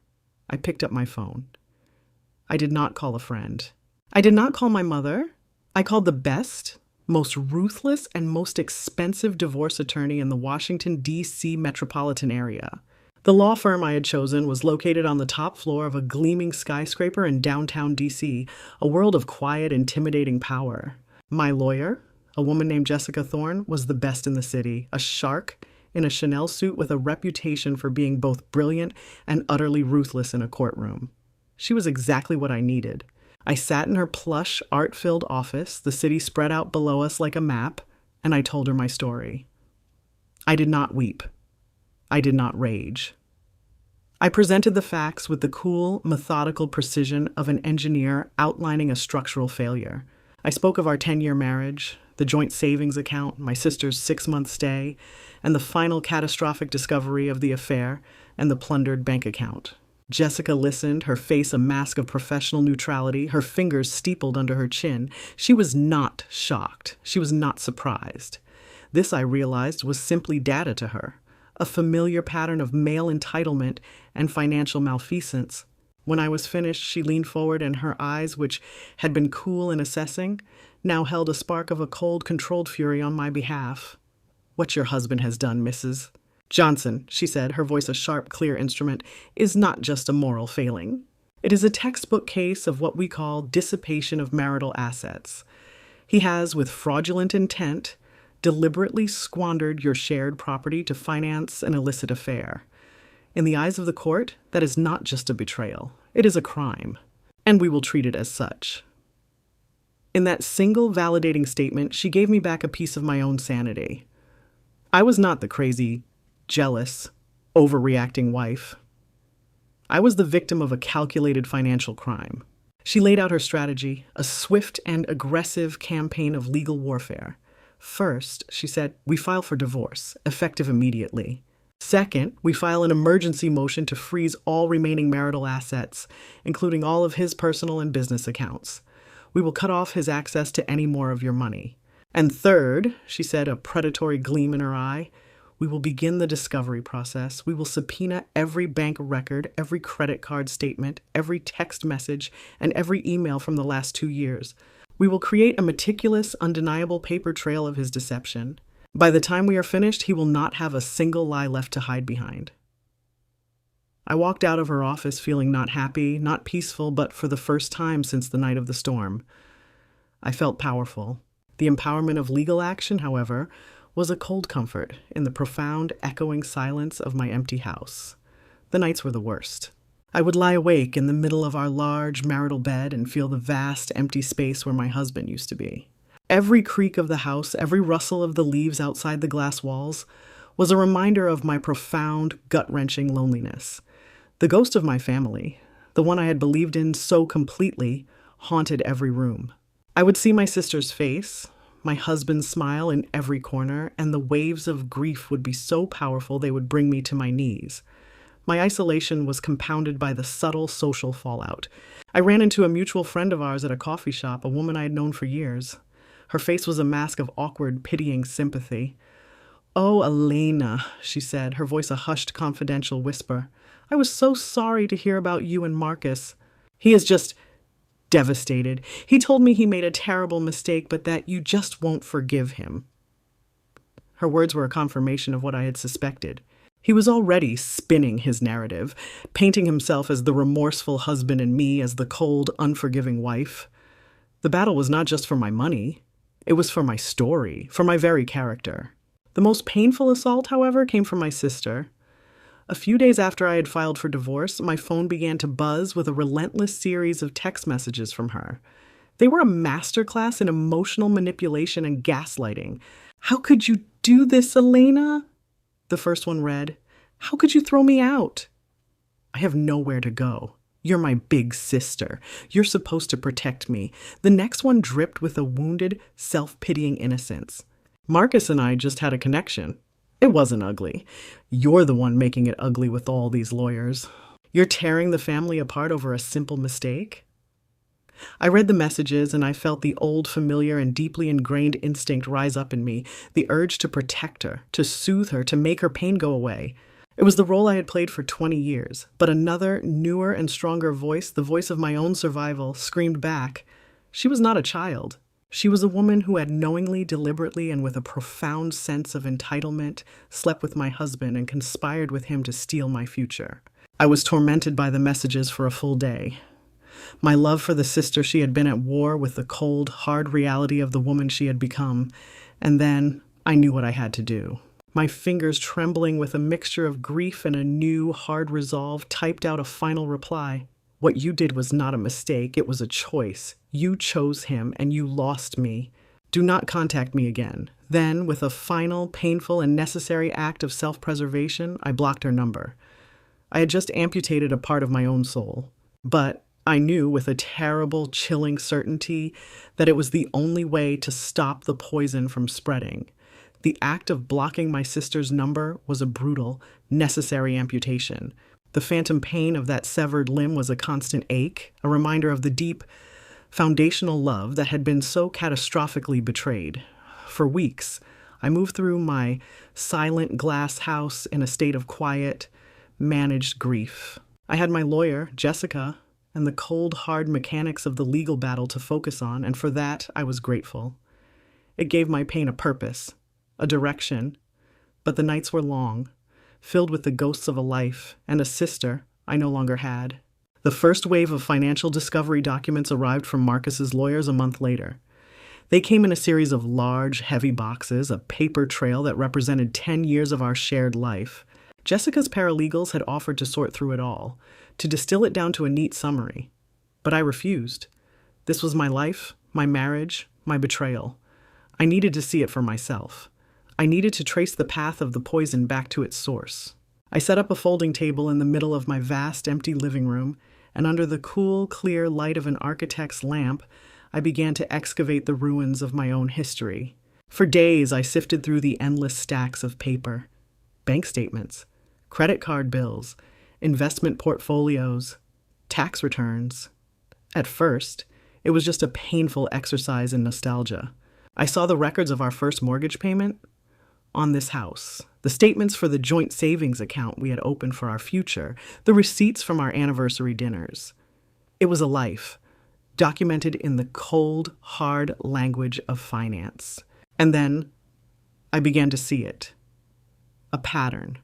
I picked up my phone. I did not call a friend. I did not call my mother. I called the best, most ruthless, and most expensive divorce attorney in the Washington, D.C. metropolitan area. The law firm I had chosen was located on the top floor of a gleaming skyscraper in downtown D.C., a world of quiet, intimidating power. My lawyer, a woman named Jessica Thorne, was the best in the city, a shark in a Chanel suit with a reputation for being both brilliant and utterly ruthless in a courtroom. She was exactly what I needed. I sat in her plush, art-filled office, the city spread out below us like a map, and I told her my story. I did not weep. I did not rage. I presented the facts with the cool, methodical precision of an engineer outlining a structural failure. I spoke of our 10-year marriage, the joint savings account, my sister's 6-month stay, and the final catastrophic discovery of the affair and the plundered bank account. Jessica listened, her face a mask of professional neutrality, her fingers steepled under her chin. She was not shocked. She was not surprised. This, I realized, was simply data to her, a familiar pattern of male entitlement and financial malfeasance. When I was finished, she leaned forward and her eyes, which had been cool and assessing, now held a spark of a cold, controlled fury on my behalf. "What your husband has done, Mrs. Johnson," she said, her voice a sharp, clear instrument, "is not just a moral failing. It is a textbook case of what we call dissipation of marital assets. He has, with fraudulent intent, deliberately squandered your shared property to finance an illicit affair. In the eyes of the court, that is not just a betrayal, it is a crime, and we will treat it as such. In that single validating statement, she gave me back a piece of my own sanity. I was not the crazy, jealous, overreacting wife. I was the victim of a calculated financial crime. She laid out her strategy, a swift and aggressive campaign of legal warfare. First, she said, we file for divorce, effective immediately. Second, we file an emergency motion to freeze all remaining marital assets, including all of his personal and business accounts. We will cut off his access to any more of your money. And third, she said, a predatory gleam in her eye, we will begin the discovery process. We will subpoena every bank record, every credit card statement, every text message, and every email from the last 2 years. We will create a meticulous, undeniable paper trail of his deception. By the time we are finished, he will not have a single lie left to hide behind. I walked out of her office feeling not happy, not peaceful, but for the first time since the night of the storm. I felt powerful. The empowerment of legal action, however, was a cold comfort in the profound, echoing silence of my empty house. The nights were the worst. I would lie awake in the middle of our large marital bed and feel the vast, empty space where my husband used to be. Every creak of the house, every rustle of the leaves outside the glass walls, was a reminder of my profound, gut-wrenching loneliness. The ghost of my family, the one I had believed in so completely, haunted every room. I would see my sister's face, my husband's smile in every corner, and the waves of grief would be so powerful they would bring me to my knees. My isolation was compounded by the subtle social fallout. I ran into a mutual friend of ours at a coffee shop, a woman I had known for years. Her face was a mask of awkward, pitying sympathy. "Oh, Alaina," she said, her voice a hushed, confidential whisper. "I was so sorry to hear about you and Marcus. He is just devastated. He told me he made a terrible mistake, but that you just won't forgive him." Her words were a confirmation of what I had suspected. He was already spinning his narrative, painting himself as the remorseful husband and me as the cold, unforgiving wife. The battle was not just for my money. It was for my story, for my very character. The most painful assault, however, came from my sister. A few days after I had filed for divorce, my phone began to buzz with a relentless series of text messages from her. They were a masterclass in emotional manipulation and gaslighting. "How could you do this, Alaina?" The first one read, "How could you throw me out? I have nowhere to go. You're my big sister. You're supposed to protect me." The next one dripped with a wounded, self-pitying innocence. "Marcus and I just had a connection. It wasn't ugly. You're the one making it ugly with all these lawyers. You're tearing the family apart over a simple mistake." I read the messages and I felt the old, familiar, and deeply ingrained instinct rise up in me, the urge to protect her, to soothe her, to make her pain go away. It was the role I had played for 20 years, but another, newer and stronger voice, the voice of my own survival, screamed back. She was not a child. She was a woman who had knowingly, deliberately, and with a profound sense of entitlement, slept with my husband and conspired with him to steal my future. I was tormented by the messages for a full day. My love for the sister she had been at war with the cold, hard reality of the woman she had become, and then I knew what I had to do. My fingers trembling with a mixture of grief and a new, hard resolve, typed out a final reply. "What you did was not a mistake, it was a choice. You chose him, and you lost me. Do not contact me again." Then, with a final, painful, and necessary act of self-preservation, I blocked her number. I had just amputated a part of my own soul. But I knew with a terrible, chilling certainty that it was the only way to stop the poison from spreading. The act of blocking my sister's number was a brutal, necessary amputation. The phantom pain of that severed limb was a constant ache, a reminder of the deep, foundational love that had been so catastrophically betrayed. For weeks, I moved through my silent glass house in a state of quiet, managed grief. I had my lawyer, Jessica, and the cold, hard mechanics of the legal battle to focus on, and for that I was grateful. It gave my pain a purpose, a direction, but the nights were long, filled with the ghosts of a life and a sister I no longer had. The first wave of financial discovery documents arrived from Marcus's lawyers a month later. They came in a series of large, heavy boxes, a paper trail that represented 10 years of our shared life. Jessica's paralegals had offered to sort through it all, to distill it down to a neat summary. But I refused. This was my life, my marriage, my betrayal. I needed to see it for myself. I needed to trace the path of the poison back to its source. I set up a folding table in the middle of my vast, empty living room, and under the cool, clear light of an architect's lamp, I began to excavate the ruins of my own history. For days, I sifted through the endless stacks of paper. Bank statements, credit card bills, investment portfolios, tax returns. At first, it was just a painful exercise in nostalgia. I saw the records of our first mortgage payment on this house, the statements for the joint savings account we had opened for our future, the receipts from our anniversary dinners. It was a life, documented in the cold, hard language of finance. And then I began to see it. A pattern.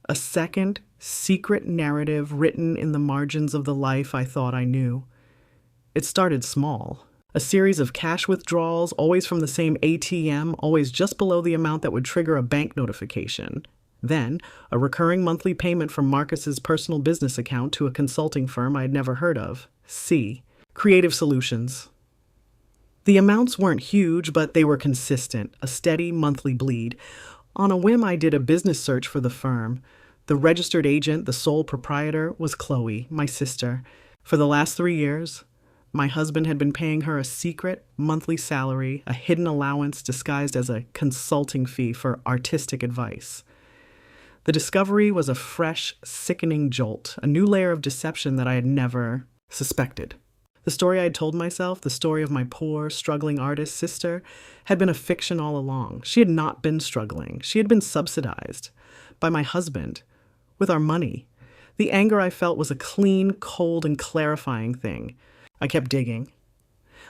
A second, secret narrative written in the margins of the life I thought I knew. It started small. A series of cash withdrawals, always from the same ATM, always just below the amount that would trigger a bank notification. Then, a recurring monthly payment from Marcus's personal business account to a consulting firm I had never heard of. C. Creative Solutions. The amounts weren't huge, but they were consistent, a steady monthly bleed. On a whim, I did a business search for the firm. The registered agent, the sole proprietor, was Chloe, my sister. For the last 3 years, my husband had been paying her a secret monthly salary, a hidden allowance disguised as a consulting fee for artistic advice. The discovery was a fresh, sickening jolt, a new layer of deception that I had never suspected. The story I had told myself, the story of my poor, struggling artist sister, had been a fiction all along. She had not been struggling. She had been subsidized by my husband, with our money. The anger I felt was a clean, cold, and clarifying thing. I kept digging.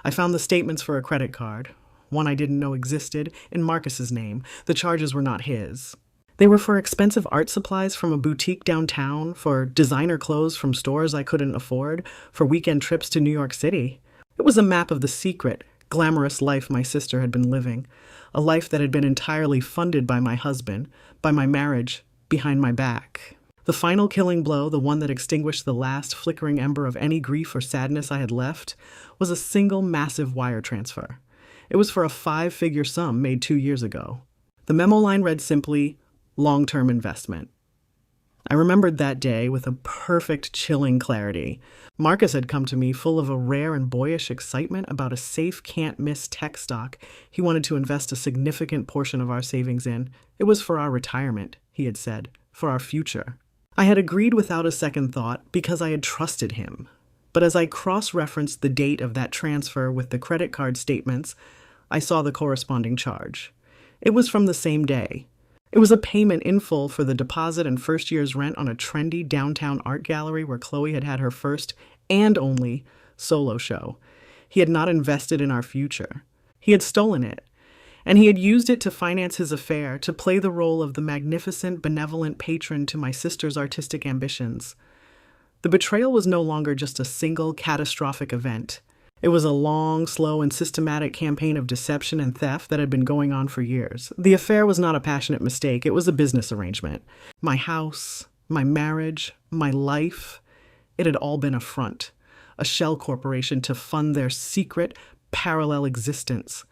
I found the statements for a credit card, one I didn't know existed, in Marcus's name. The charges were not his. They were for expensive art supplies from a boutique downtown, for designer clothes from stores I couldn't afford, for weekend trips to New York City. It was a map of the secret, glamorous life my sister had been living, a life that had been entirely funded by my husband, by my marriage, behind my back. The final killing blow, the one that extinguished the last flickering ember of any grief or sadness I had left, was a single massive wire transfer. It was for a 5-figure sum made 2 years ago. The memo line read simply, "Long-term investment." I remembered that day with a perfect, chilling clarity. Marcus had come to me full of a rare and boyish excitement about a safe, can't-miss tech stock he wanted to invest a significant portion of our savings in. It was for our retirement, he had said, for our future. I had agreed without a second thought because I had trusted him. But as I cross-referenced the date of that transfer with the credit card statements, I saw the corresponding charge. It was from the same day. It was a payment in full for the deposit and first year's rent on a trendy downtown art gallery where Chloe had had her first and only solo show. He had not invested in our future. He had stolen it. And he had used it to finance his affair, to play the role of the magnificent, benevolent patron to my sister's artistic ambitions. The betrayal was no longer just a single, catastrophic event. It was a long, slow, and systematic campaign of deception and theft that had been going on for years. The affair was not a passionate mistake. It was a business arrangement. My house, my marriage, my life, it had all been a front, a shell corporation to fund their secret, parallel existence.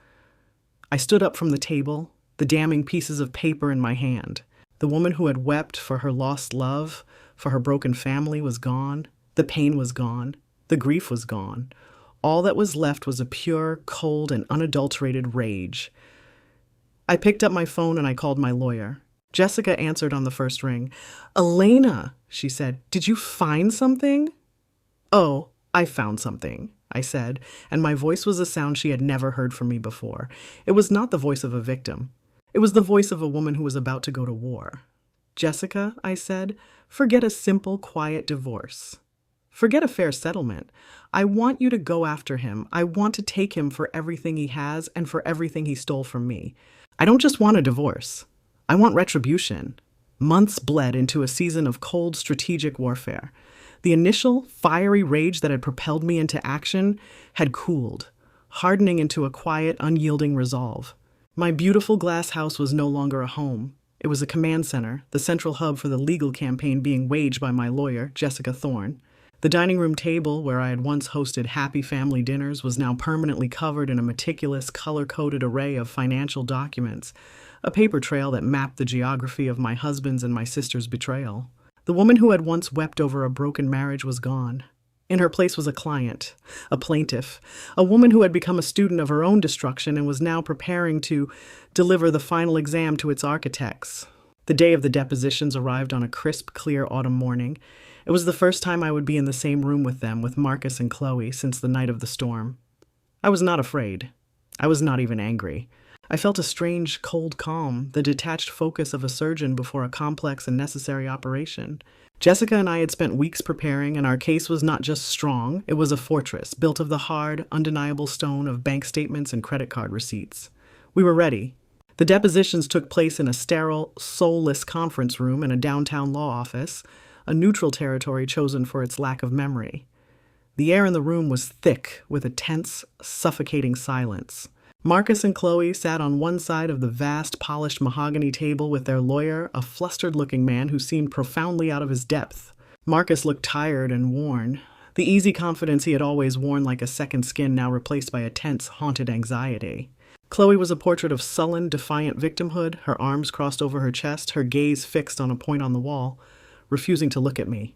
I stood up from the table, the damning pieces of paper in my hand. The woman who had wept for her lost love, for her broken family, was gone. The pain was gone. The grief was gone. All that was left was a pure, cold, and unadulterated rage. I picked up my phone and I called my lawyer. Jessica answered on the first ring. "Alaina," she said, "did you find something?" "Oh, I found something," I said, and my voice was a sound she had never heard from me before. It was not the voice of a victim. It was the voice of a woman who was about to go to war. "Jessica," I said, "forget a simple, quiet divorce. Forget a fair settlement. I want you to go after him. I want to take him for everything he has and for everything he stole from me. I don't just want a divorce. I want retribution." Months bled into a season of cold strategic warfare. The initial fiery rage that had propelled me into action had cooled, hardening into a quiet, unyielding resolve. My beautiful glass house was no longer a home. It was a command center, the central hub for the legal campaign being waged by my lawyer, Jessica Thorne. The dining room table, where I had once hosted happy family dinners, was now permanently covered in a meticulous, color-coded array of financial documents, a paper trail that mapped the geography of my husband's and my sister's betrayal. The woman who had once wept over a broken marriage was gone. In her place was a client, a plaintiff, a woman who had become a student of her own destruction and was now preparing to deliver the final exam to its architects. The day of the depositions arrived on a crisp, clear autumn morning. It was the first time I would be in the same room with them, with Marcus and Chloe, since the night of the storm. I was not afraid. I was not even angry. I felt a strange, cold calm, the detached focus of a surgeon before a complex and necessary operation. Jessica and I had spent weeks preparing, and our case was not just strong, it was a fortress, built of the hard, undeniable stone of bank statements and credit card receipts. We were ready. The depositions took place in a sterile, soulless conference room in a downtown law office, a neutral territory chosen for its lack of memory. The air in the room was thick with a tense, suffocating silence. Marcus and Chloe sat on one side of the vast, polished mahogany table with their lawyer, a flustered-looking man who seemed profoundly out of his depth. Marcus looked tired and worn, the easy confidence he had always worn like a second skin now replaced by a tense, haunted anxiety. Chloe was a portrait of sullen, defiant victimhood, her arms crossed over her chest, her gaze fixed on a point on the wall, refusing to look at me.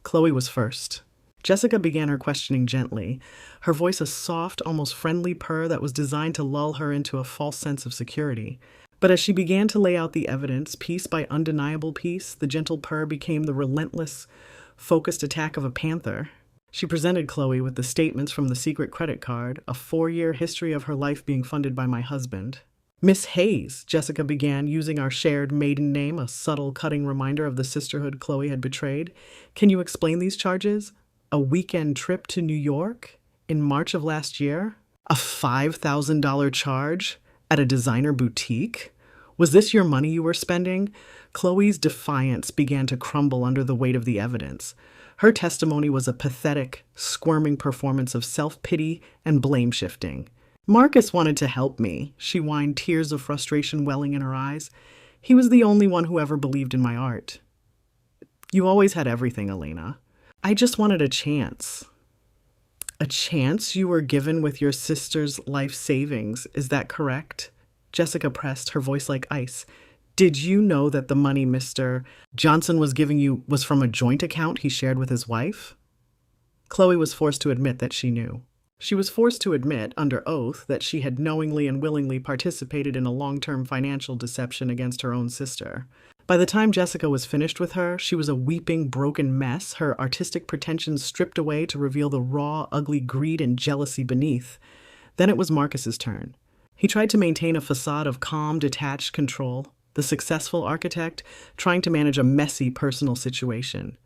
Chloe was first. Jessica began her questioning gently, her voice a soft, almost friendly purr that was designed to lull her into a false sense of security. But as she began to lay out the evidence, piece by undeniable piece, the gentle purr became the relentless, focused attack of a panther. She presented Chloe with the statements from the secret credit card, a 4-year history of her life being funded by my husband. "Miss Hayes," Jessica began, using our shared maiden name, a subtle, cutting reminder of the sisterhood Chloe had betrayed. "Can you explain these charges? A weekend trip to New York in March of last year? A $5,000 charge at a designer boutique? Was this your money you were spending?" Chloe's defiance began to crumble under the weight of the evidence. Her testimony was a pathetic, squirming performance of self-pity and blame-shifting. "Marcus wanted to help me," she whined, tears of frustration welling in her eyes. "He was the only one who ever believed in my art." "You always had everything, Alaina. I just wanted a chance." "A chance you were given with your sister's life savings, is that correct?" Jessica pressed, her voice like ice. "Did you know that the money Mr. Johnson was giving you was from a joint account he shared with his wife?" Chloe was forced to admit that she knew. She was forced to admit, under oath, that she had knowingly and willingly participated in a long-term financial deception against her own sister. By the time Jessica was finished with her, she was a weeping, broken mess, her artistic pretensions stripped away to reveal the raw, ugly greed and jealousy beneath. Then it was Marcus's turn. He tried to maintain a facade of calm, detached control, the successful architect trying to manage a messy personal situation.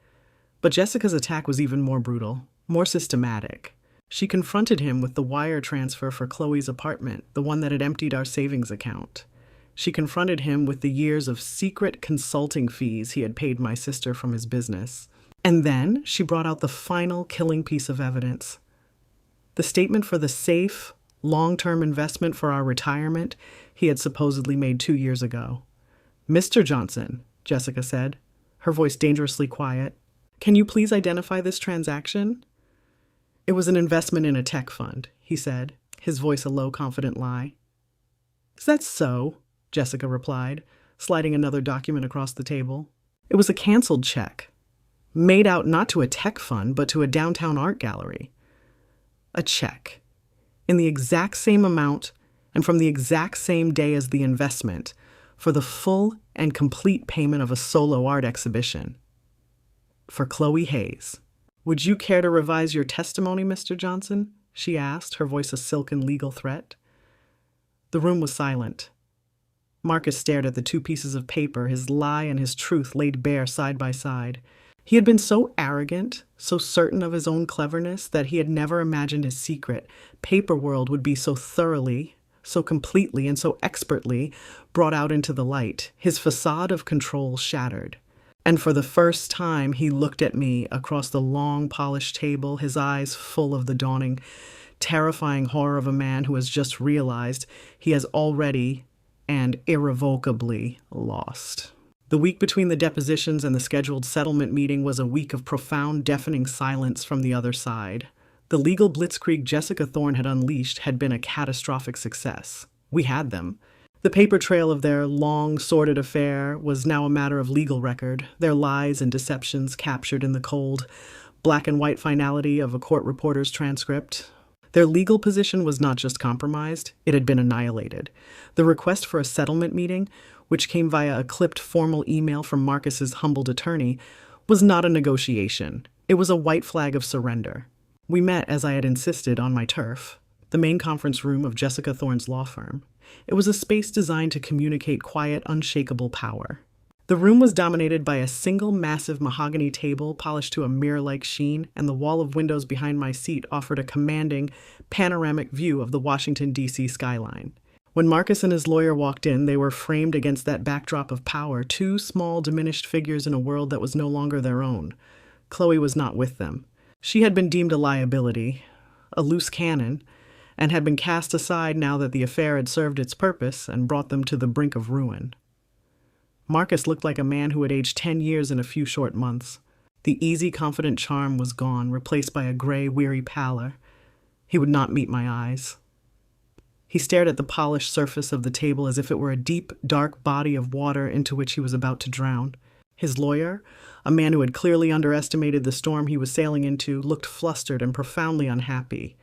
But Jessica's attack was even more brutal, more systematic. She confronted him with the wire transfer for Chloe's apartment, the one that had emptied our savings account. She confronted him with the years of secret consulting fees he had paid my sister from his business. And then she brought out the final killing piece of evidence. The statement for the safe, long-term investment for our retirement he had supposedly made 2 years ago. "Mr. Johnson," Jessica said, her voice dangerously quiet, "can you please identify this transaction?" "It was an investment in a tech fund," he said, his voice a low, confident lie. "Is that so?" Jessica replied, sliding another document across the table. It was a canceled check, made out not to a tech fund, but to a downtown art gallery. A check, in the exact same amount and from the exact same day as the investment, for the full and complete payment of a solo art exhibition. For Chloe Hayes. "Would you care to revise your testimony, Mr. Johnson?" she asked, her voice a silken legal threat. The room was silent. Marcus stared at the 2 pieces of paper, his lie and his truth laid bare side by side. He had been so arrogant, so certain of his own cleverness, that he had never imagined his secret, paper world would be so thoroughly, so completely, and so expertly brought out into the light, his facade of control shattered. And for the first time, he looked at me across the long, polished table, his eyes full of the dawning, terrifying horror of a man who has just realized he has already and irrevocably lost. The week between the depositions and the scheduled settlement meeting was a week of profound, deafening silence from the other side. The legal blitzkrieg Jessica Thorne had unleashed had been a catastrophic success. We had them. The paper trail of their long, sordid affair was now a matter of legal record, their lies and deceptions captured in the cold, black and white finality of a court reporter's transcript. Their legal position was not just compromised, it had been annihilated. The request for a settlement meeting, which came via a clipped formal email from Marcus's humbled attorney, was not a negotiation. It was a white flag of surrender. We met, as I had insisted, on my turf, the main conference room of Jessica Thorne's law firm. It was a space designed to communicate quiet, unshakable power. The room was dominated by a single massive mahogany table polished to a mirror-like sheen, and the wall of windows behind my seat offered a commanding, panoramic view of the Washington, D.C. skyline. When Marcus and his lawyer walked in, they were framed against that backdrop of power, two small, diminished figures in a world that was no longer their own. Chloe was not with them. She had been deemed a liability, a loose cannon, and had been cast aside now that the affair had served its purpose and brought them to the brink of ruin. Marcus looked like a man who had aged 10 years in a few short months. The easy, confident charm was gone, replaced by a gray, weary pallor. He would not meet my eyes. He stared at the polished surface of the table as if it were a deep, dark body of water into which he was about to drown. His lawyer, a man who had clearly underestimated the storm he was sailing into, looked flustered and profoundly unhappy.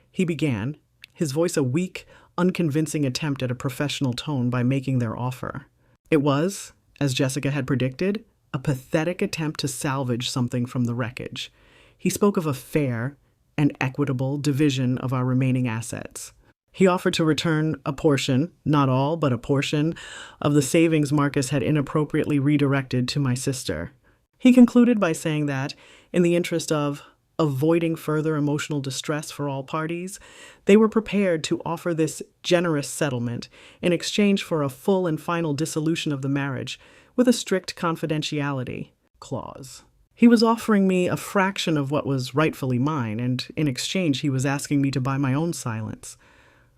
He began, his voice a weak, unconvincing attempt at a professional tone by making their offer. It was, as Jessica had predicted, a pathetic attempt to salvage something from the wreckage. He spoke of a fair and equitable division of our remaining assets. He offered to return a portion, not all, but a portion, of the savings Marcus had inappropriately redirected to my sister. He concluded by saying that, in the interest of avoiding further emotional distress for all parties, they were prepared to offer this generous settlement in exchange for a full and final dissolution of the marriage with a strict confidentiality clause. He was offering me a fraction of what was rightfully mine, and in exchange he was asking me to buy my own silence.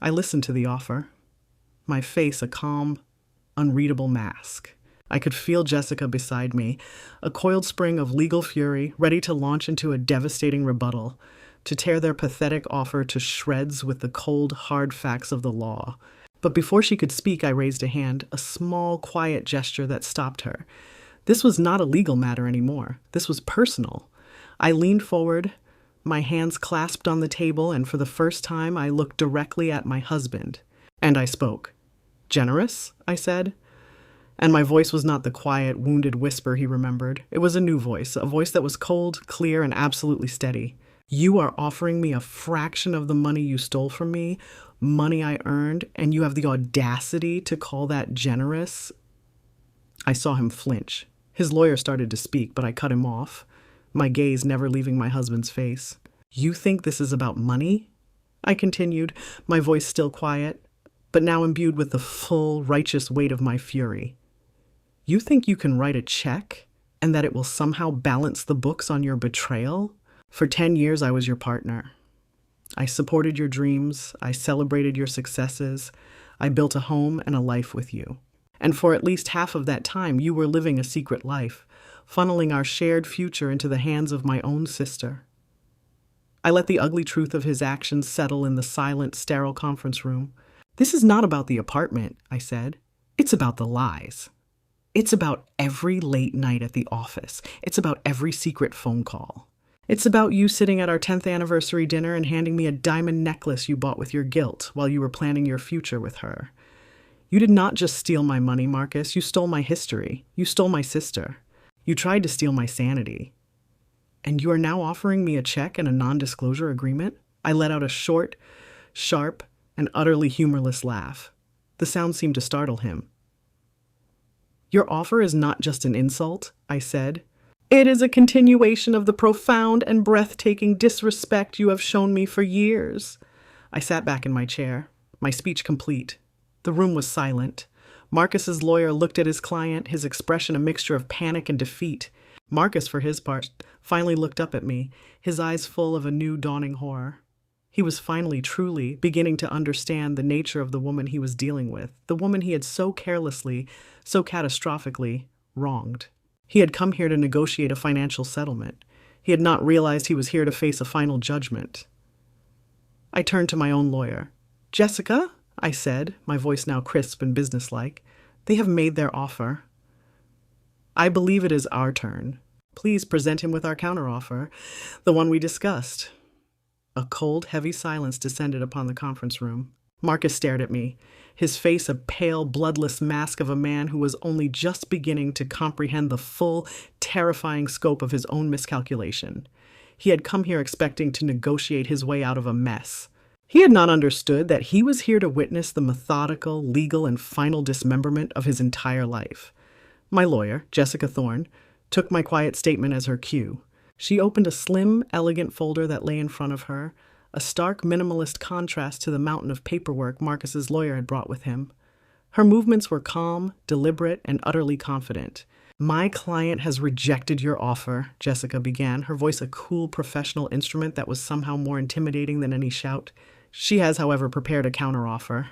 I listened to the offer, my face a calm, unreadable mask. I could feel Jessica beside me, a coiled spring of legal fury, ready to launch into a devastating rebuttal, to tear their pathetic offer to shreds with the cold, hard facts of the law. But before she could speak, I raised a hand, a small, quiet gesture that stopped her. This was not a legal matter anymore. This was personal. I leaned forward, my hands clasped on the table, and for the first time I looked directly at my husband. And I spoke. "Generous?" I said. And my voice was not the quiet, wounded whisper he remembered. It was a new voice, a voice that was cold, clear, and absolutely steady. "You are offering me a fraction of the money you stole from me, money I earned, and you have the audacity to call that generous?" I saw him flinch. His lawyer started to speak, but I cut him off, my gaze never leaving my husband's face. "You think this is about money?" I continued, my voice still quiet, but now imbued with the full, righteous weight of my fury. "You think you can write a check and that it will somehow balance the books on your betrayal? For 10 years I was your partner. I supported your dreams, I celebrated your successes, I built a home and a life with you. And for at least half of that time you were living a secret life, funneling our shared future into the hands of my own sister." I let the ugly truth of his actions settle in the silent, sterile conference room. "This is not about the apartment," I said. "It's about the lies. It's about every late night at the office. It's about every secret phone call. It's about you sitting at our 10th anniversary dinner and handing me a diamond necklace you bought with your guilt while you were planning your future with her. You did not just steal my money, Marcus. You stole my history. You stole my sister. You tried to steal my sanity. And you are now offering me a check and a non-disclosure agreement?" I let out a short, sharp, and utterly humorless laugh. The sound seemed to startle him. "Your offer is not just an insult," I said. "It is a continuation of the profound and breathtaking disrespect you have shown me for years." I sat back in my chair, my speech complete. The room was silent. Marcus's lawyer looked at his client, his expression a mixture of panic and defeat. Marcus, for his part, finally looked up at me, his eyes full of a new dawning horror. He was finally, truly, beginning to understand the nature of the woman he was dealing with, the woman he had so carelessly, so catastrophically wronged. He had come here to negotiate a financial settlement. He had not realized he was here to face a final judgment. I turned to my own lawyer. "Jessica," I said, my voice now crisp and businesslike, "they have made their offer. I believe it is our turn. Please present him with our counteroffer, the one we discussed." A cold, heavy silence descended upon the conference room. Marcus stared at me, his face a pale, bloodless mask of a man who was only just beginning to comprehend the full, terrifying scope of his own miscalculation. He had come here expecting to negotiate his way out of a mess. He had not understood that he was here to witness the methodical, legal, and final dismemberment of his entire life. My lawyer, Jessica Thorne, took my quiet statement as her cue. She opened a slim, elegant folder that lay in front of her, a stark minimalist contrast to the mountain of paperwork Marcus's lawyer had brought with him. Her movements were calm, deliberate, and utterly confident. "My client has rejected your offer," Jessica began, her voice a cool, professional instrument that was somehow more intimidating than any shout. "She has, however, prepared a counteroffer.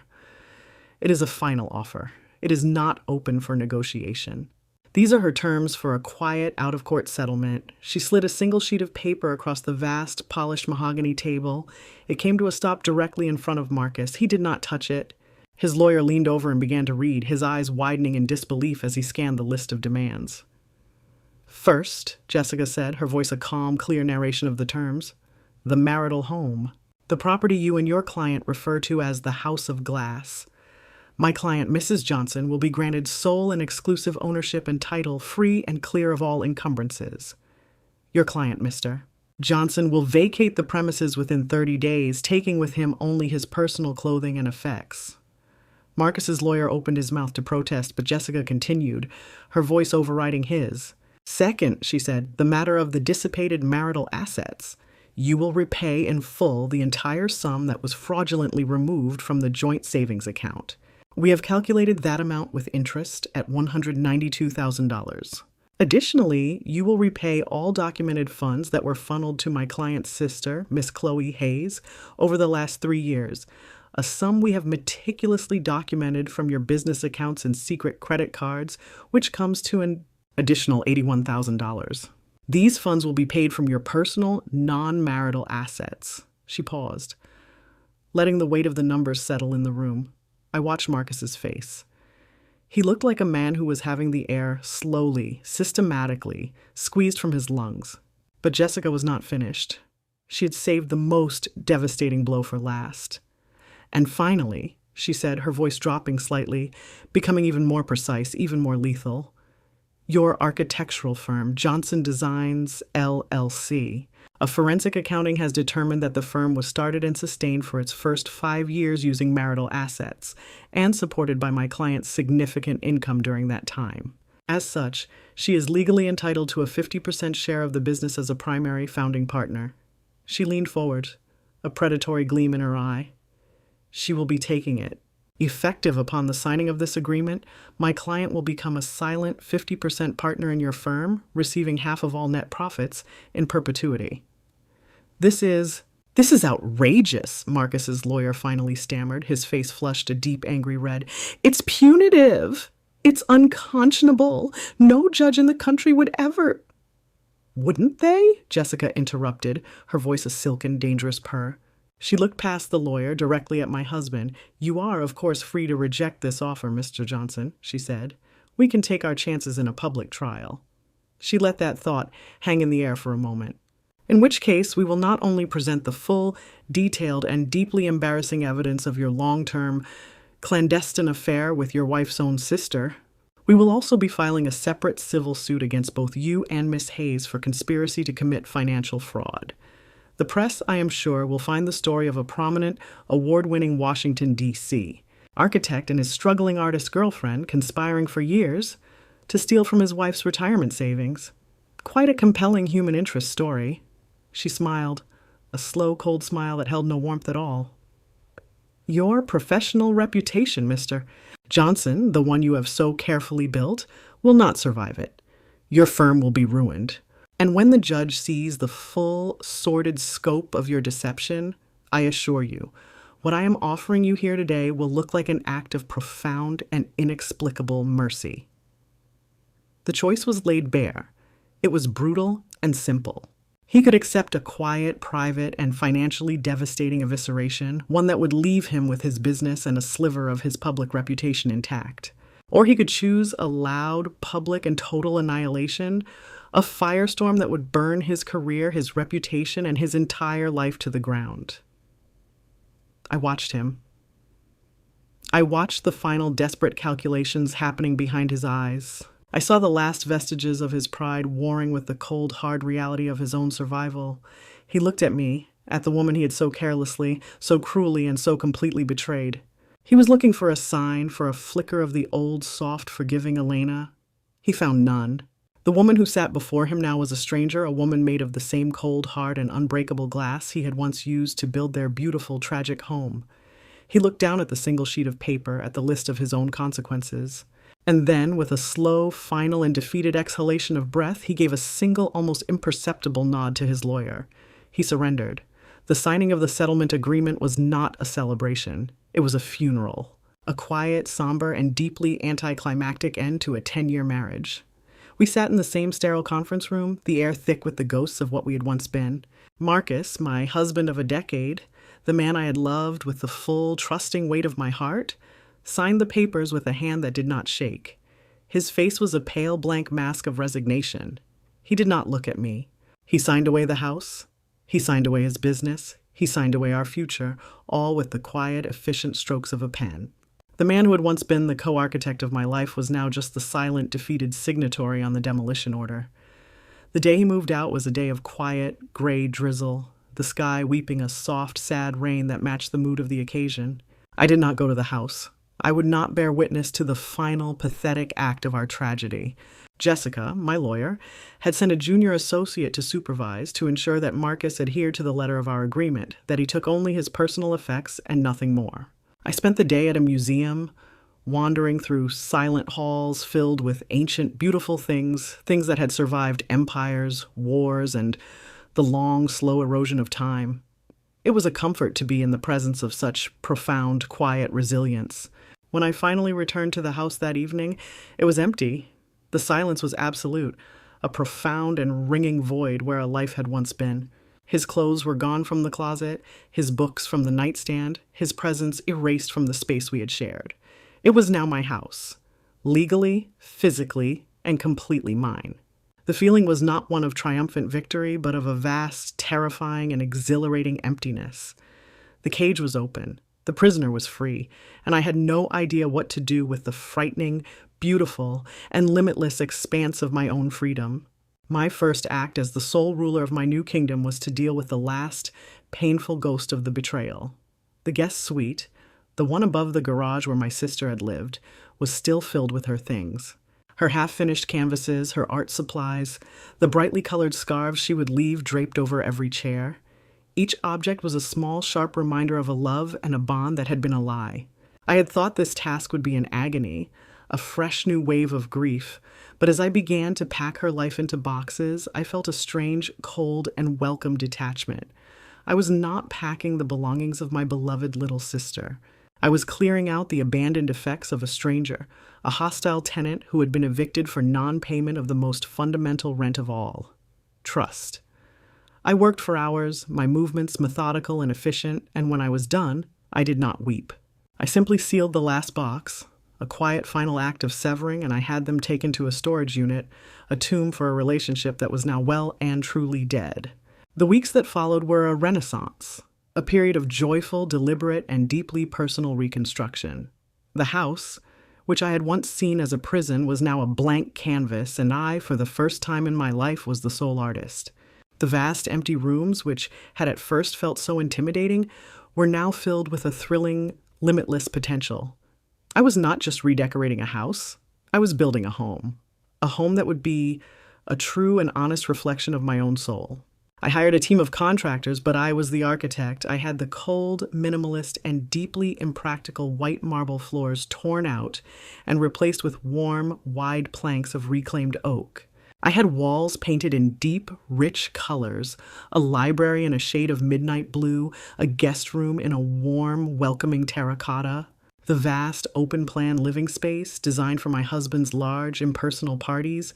It is a final offer. It is not open for negotiation." These are her terms for a quiet, out-of-court settlement. She slid a single sheet of paper across the vast, polished mahogany table. It came to a stop directly in front of Marcus. He did not touch it. His lawyer leaned over and began to read, his eyes widening in disbelief as he scanned the list of demands. "First," Jessica said, her voice a calm, clear narration of the terms, "the marital home. The property you and your client refer to as the House of Glass. My client, Mrs. Johnson, will be granted sole and exclusive ownership and title, free and clear of all encumbrances. Your client, Mr. Johnson, will vacate the premises within 30 days, taking with him only his personal clothing and effects." Marcus's lawyer opened his mouth to protest, but Jessica continued, her voice overriding his. "Second," she said, "the matter of the dissipated marital assets. You will repay in full the entire sum that was fraudulently removed from the joint savings account. We have calculated that amount with interest at $192,000. Additionally, you will repay all documented funds that were funneled to my client's sister, Miss Chloe Hayes, over the last 3 years, a sum we have meticulously documented from your business accounts and secret credit cards, which comes to an additional $81,000. These funds will be paid from your personal, non-marital assets." She paused, letting the weight of the numbers settle in the room. I watched Marcus's face. He looked like a man who was having the air slowly, systematically, squeezed from his lungs. But Jessica was not finished. She had saved the most devastating blow for last. "And finally," she said, her voice dropping slightly, becoming even more precise, even more lethal, "your architectural firm, Johnson Designs, LLC. A forensic accounting has determined that the firm was started and sustained for its first 5 years using marital assets, and supported by my client's significant income during that time. As such, she is legally entitled to a 50% share of the business as a primary founding partner." She leaned forward, a predatory gleam in her eye. "She will be taking it. Effective upon the signing of this agreement, my client will become a silent 50% partner in your firm, receiving half of all net profits in perpetuity." This is outrageous," Marcus's lawyer finally stammered, his face flushed a deep, angry red. "It's punitive. It's unconscionable. No judge in the country would ever—" "Wouldn't they?" Jessica interrupted, her voice a silken, dangerous purr. She looked past the lawyer directly at my husband. "You are, of course, free to reject this offer, Mr. Johnson," she said. "We can take our chances in a public trial." She let that thought hang in the air for a moment. "In which case, we will not only present the full, detailed, and deeply embarrassing evidence of your long-term, clandestine affair with your wife's own sister, we will also be filing a separate civil suit against both you and Miss Hayes for conspiracy to commit financial fraud. The press, I am sure, will find the story of a prominent, award-winning Washington, D.C. architect and his struggling artist girlfriend conspiring for years to steal from his wife's retirement savings. Quite a compelling human interest story." She smiled, a slow, cold smile that held no warmth at all. "Your professional reputation, mister. Johnson, the one you have so carefully built, will not survive it. Your firm will be ruined. And when the judge sees the full, sordid scope of your deception, I assure you, what I am offering you here today will look like an act of profound and inexplicable mercy. The choice was laid bare. It was brutal and simple. He could accept a quiet, private, and financially devastating evisceration, one that would leave him with his business and a sliver of his public reputation intact. Or he could choose a loud, public, and total annihilation, a firestorm that would burn his career, his reputation, and his entire life to the ground. I watched him. I watched the final desperate calculations happening behind his eyes. I saw the last vestiges of his pride warring with the cold, hard reality of his own survival. He looked at me, at the woman he had so carelessly, so cruelly, and so completely betrayed. He was looking for a sign, for a flicker of the old, soft, forgiving Alaina. He found none. The woman who sat before him now was a stranger, a woman made of the same cold, hard, and unbreakable glass he had once used to build their beautiful, tragic home. He looked down at the single sheet of paper, at the list of his own consequences. And then, with a slow, final, and defeated exhalation of breath, he gave a single, almost imperceptible nod to his lawyer. He surrendered. The signing of the settlement agreement was not a celebration. It was a funeral. A quiet, somber, and deeply anticlimactic end to a 10-year marriage. We sat in the same sterile conference room, the air thick with the ghosts of what we had once been. Marcus, my husband of a decade, the man I had loved with the full, trusting weight of my heart, signed the papers with a hand that did not shake. His face was a pale, blank mask of resignation. He did not look at me. He signed away the house. He signed away his business. He signed away our future, all with the quiet, efficient strokes of a pen. The man who had once been the co-architect of my life was now just the silent, defeated signatory on the demolition order. The day he moved out was a day of quiet, gray drizzle, the sky weeping a soft, sad rain that matched the mood of the occasion. I did not go to the house. I would not bear witness to the final, pathetic act of our tragedy. Jessica, my lawyer, had sent a junior associate to supervise to ensure that Marcus adhered to the letter of our agreement, that he took only his personal effects and nothing more. I spent the day at a museum, wandering through silent halls filled with ancient, beautiful things that had survived empires, wars, and the long, slow erosion of time. It was a comfort to be in the presence of such profound, quiet resilience. When I finally returned to the house that evening, it was empty. The silence was absolute, a profound and ringing void where a life had once been. His clothes were gone from the closet, his books from the nightstand, his presence erased from the space we had shared. It was now my house, legally, physically, and completely mine. The feeling was not one of triumphant victory, but of a vast, terrifying, and exhilarating emptiness. The cage was open. The prisoner was free, and I had no idea what to do with the frightening, beautiful, and limitless expanse of my own freedom. My first act as the sole ruler of my new kingdom was to deal with the last, painful ghost of the betrayal. The guest suite, the one above the garage where my sister had lived, was still filled with her things. Her half-finished canvases, her art supplies, the brightly colored scarves she would leave draped over every chair. Each object was a small, sharp reminder of a love and a bond that had been a lie. I had thought this task would be an agony, a fresh new wave of grief, but as I began to pack her life into boxes, I felt a strange, cold, and welcome detachment. I was not packing the belongings of my beloved little sister. I was clearing out the abandoned effects of a stranger, a hostile tenant who had been evicted for non-payment of the most fundamental rent of all: trust. I worked for hours, my movements methodical and efficient, and when I was done, I did not weep. I simply sealed the last box, a quiet final act of severing, and I had them taken to a storage unit, a tomb for a relationship that was now well and truly dead. The weeks that followed were a renaissance, a period of joyful, deliberate, and deeply personal reconstruction. The house, which I had once seen as a prison, was now a blank canvas, and I, for the first time in my life, was the sole artist. The vast empty rooms, which had at first felt so intimidating, were now filled with a thrilling, limitless potential. I was not just redecorating a house. I was building a home that would be a true and honest reflection of my own soul. I hired a team of contractors, but I was the architect. I had the cold, minimalist, and deeply impractical white marble floors torn out and replaced with warm, wide planks of reclaimed oak. I had walls painted in deep, rich colors, a library in a shade of midnight blue, a guest room in a warm, welcoming terracotta. The vast, open-plan living space, designed for my husband's large, impersonal parties,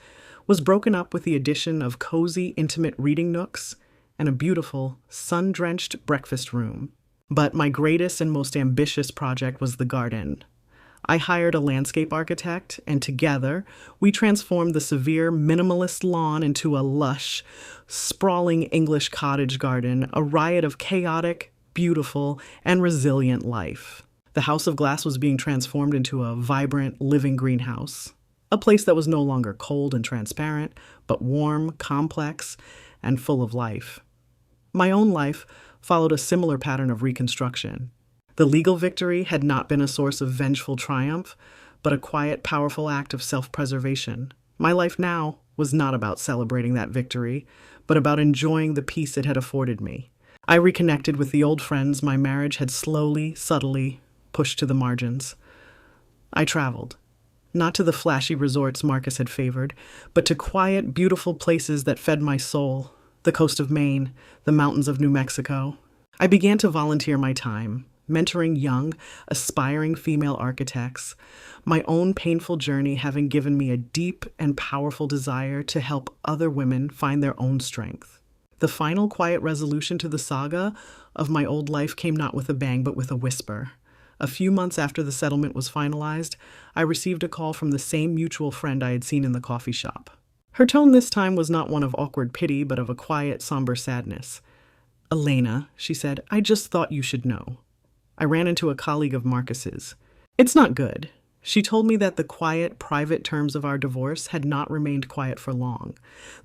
was broken up with the addition of cozy, intimate reading nooks and a beautiful, sun-drenched breakfast room. But my greatest and most ambitious project was the garden. I hired a landscape architect, and together, we transformed the severe, minimalist lawn into a lush, sprawling English cottage garden, a riot of chaotic, beautiful, and resilient life. The house of glass was being transformed into a vibrant, living greenhouse, a place that was no longer cold and transparent, but warm, complex, and full of life. My own life followed a similar pattern of reconstruction. The legal victory had not been a source of vengeful triumph, but a quiet, powerful act of self-preservation. My life now was not about celebrating that victory, but about enjoying the peace it had afforded me. I reconnected with the old friends my marriage had slowly, subtly pushed to the margins. I traveled, not to the flashy resorts Marcus had favored, but to quiet, beautiful places that fed my soul, the coast of Maine, the mountains of New Mexico. I began to volunteer my time, mentoring young, aspiring female architects, my own painful journey having given me a deep and powerful desire to help other women find their own strength. The final quiet resolution to the saga of my old life came not with a bang, but with a whisper. A few months after the settlement was finalized, I received a call from the same mutual friend I had seen in the coffee shop. Her tone this time was not one of awkward pity, but of a quiet, somber sadness. "Alaina," she said, "I just thought you should know. I ran into a colleague of Marcus's. It's not good." She told me that the quiet, private terms of our divorce had not remained quiet for long.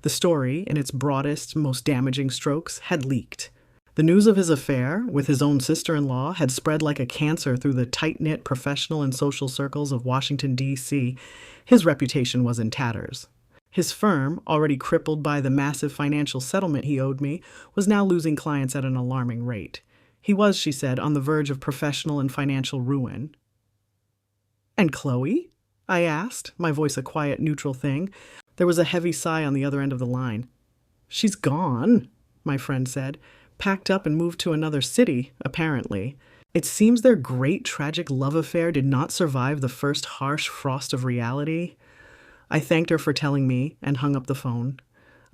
The story, in its broadest, most damaging strokes, had leaked. The news of his affair with his own sister-in-law had spread like a cancer through the tight-knit professional and social circles of Washington, D.C. His reputation was in tatters. His firm, already crippled by the massive financial settlement he owed me, was now losing clients at an alarming rate. He was, she said, on the verge of professional and financial ruin. "And Chloe?" I asked, my voice a quiet, neutral thing. There was a heavy sigh on the other end of the line. "She's gone," my friend said. "Packed up and moved to another city, apparently. It seems their great, tragic love affair did not survive the first harsh frost of reality." I thanked her for telling me and hung up the phone.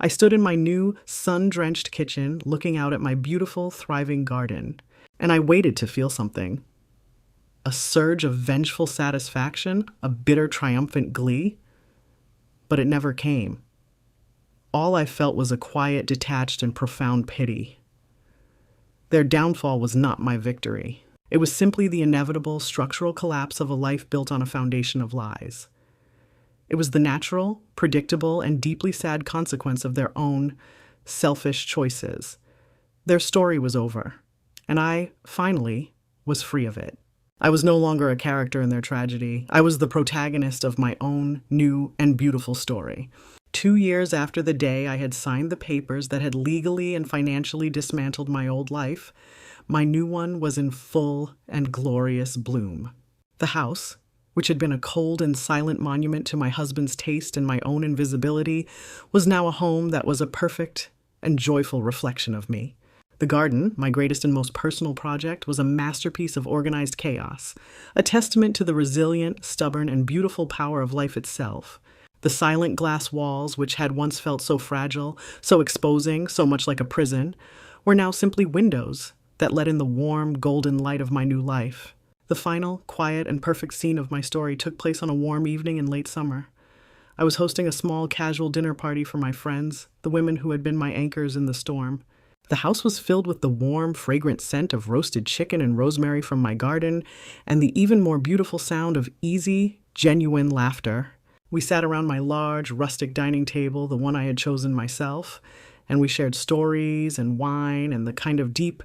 I stood in my new, sun-drenched kitchen, looking out at my beautiful, thriving garden, and I waited to feel something. A surge of vengeful satisfaction, a bitter, triumphant glee. But it never came. All I felt was a quiet, detached, and profound pity. Their downfall was not my victory. It was simply the inevitable structural collapse of a life built on a foundation of lies. It was the natural, predictable, and deeply sad consequence of their own selfish choices. Their story was over, and I, finally, was free of it. I was no longer a character in their tragedy. I was the protagonist of my own new and beautiful story. 2 years after the day I had signed the papers that had legally and financially dismantled my old life, my new one was in full and glorious bloom. The house, which had been a cold and silent monument to my husband's taste and my own invisibility, was now a home that was a perfect and joyful reflection of me. The garden, my greatest and most personal project, was a masterpiece of organized chaos, a testament to the resilient, stubborn, and beautiful power of life itself. The silent glass walls, which had once felt so fragile, so exposing, so much like a prison, were now simply windows that let in the warm, golden light of my new life. The final, quiet, and perfect scene of my story took place on a warm evening in late summer. I was hosting a small, casual dinner party for my friends, the women who had been my anchors in the storm. The house was filled with the warm, fragrant scent of roasted chicken and rosemary from my garden, and the even more beautiful sound of easy, genuine laughter. We sat around my large, rustic dining table, the one I had chosen myself, and we shared stories and wine and the kind of deep,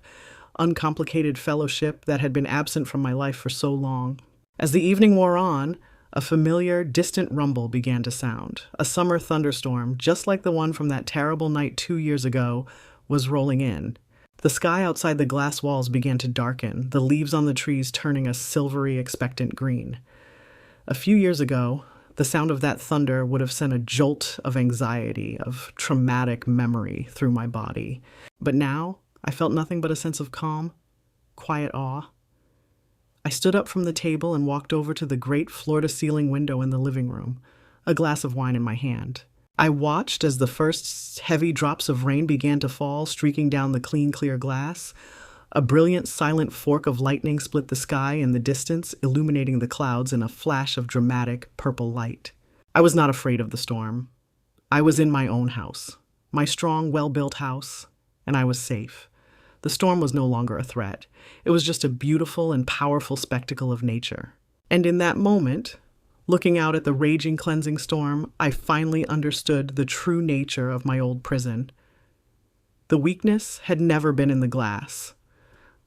uncomplicated fellowship that had been absent from my life for so long. As the evening wore on, a familiar, distant rumble began to sound. A summer thunderstorm, just like the one from that terrible night 2 years ago, was rolling in. The sky outside the glass walls began to darken, the leaves on the trees turning a silvery, expectant green. A few years ago, the sound of that thunder would have sent a jolt of anxiety, of traumatic memory through my body. But now, I felt nothing but a sense of calm, quiet awe. I stood up from the table and walked over to the great floor-to-ceiling window in the living room, a glass of wine in my hand. I watched as the first heavy drops of rain began to fall, streaking down the clean, clear glass. A brilliant, silent fork of lightning split the sky in the distance, illuminating the clouds in a flash of dramatic purple light. I was not afraid of the storm. I was in my own house, my strong, well-built house, and I was safe. The storm was no longer a threat. It was just a beautiful and powerful spectacle of nature. And in that moment, looking out at the raging, cleansing storm, I finally understood the true nature of my old prison. The weakness had never been in the glass.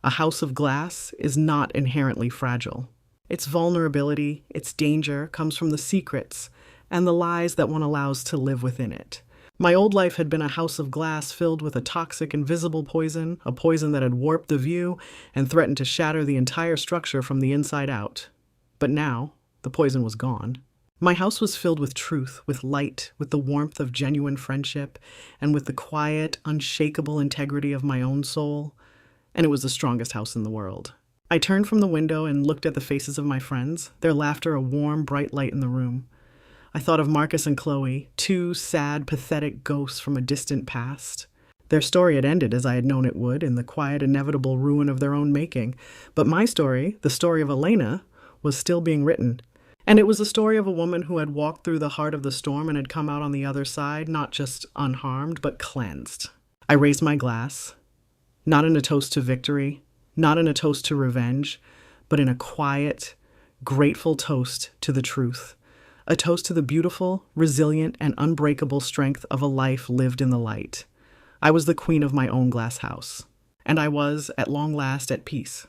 A house of glass is not inherently fragile. Its vulnerability, its danger, comes from the secrets and the lies that one allows to live within it. My old life had been a house of glass filled with a toxic, invisible poison, a poison that had warped the view and threatened to shatter the entire structure from the inside out. But now, the poison was gone. My house was filled with truth, with light, with the warmth of genuine friendship, and with the quiet, unshakable integrity of my own soul. And it was the strongest house in the world. I turned from the window and looked at the faces of my friends, their laughter a warm, bright light in the room. I thought of Marcus and Chloe, two sad, pathetic ghosts from a distant past. Their story had ended as I had known it would, in the quiet, inevitable ruin of their own making. But my story, the story of Alaina, was still being written. And it was the story of a woman who had walked through the heart of the storm and had come out on the other side, not just unharmed, but cleansed. I raised my glass, not in a toast to victory, not in a toast to revenge, but in a quiet, grateful toast to the truth. A toast to the beautiful, resilient, and unbreakable strength of a life lived in the light. I was the queen of my own glass house, and I was, at long last, at peace.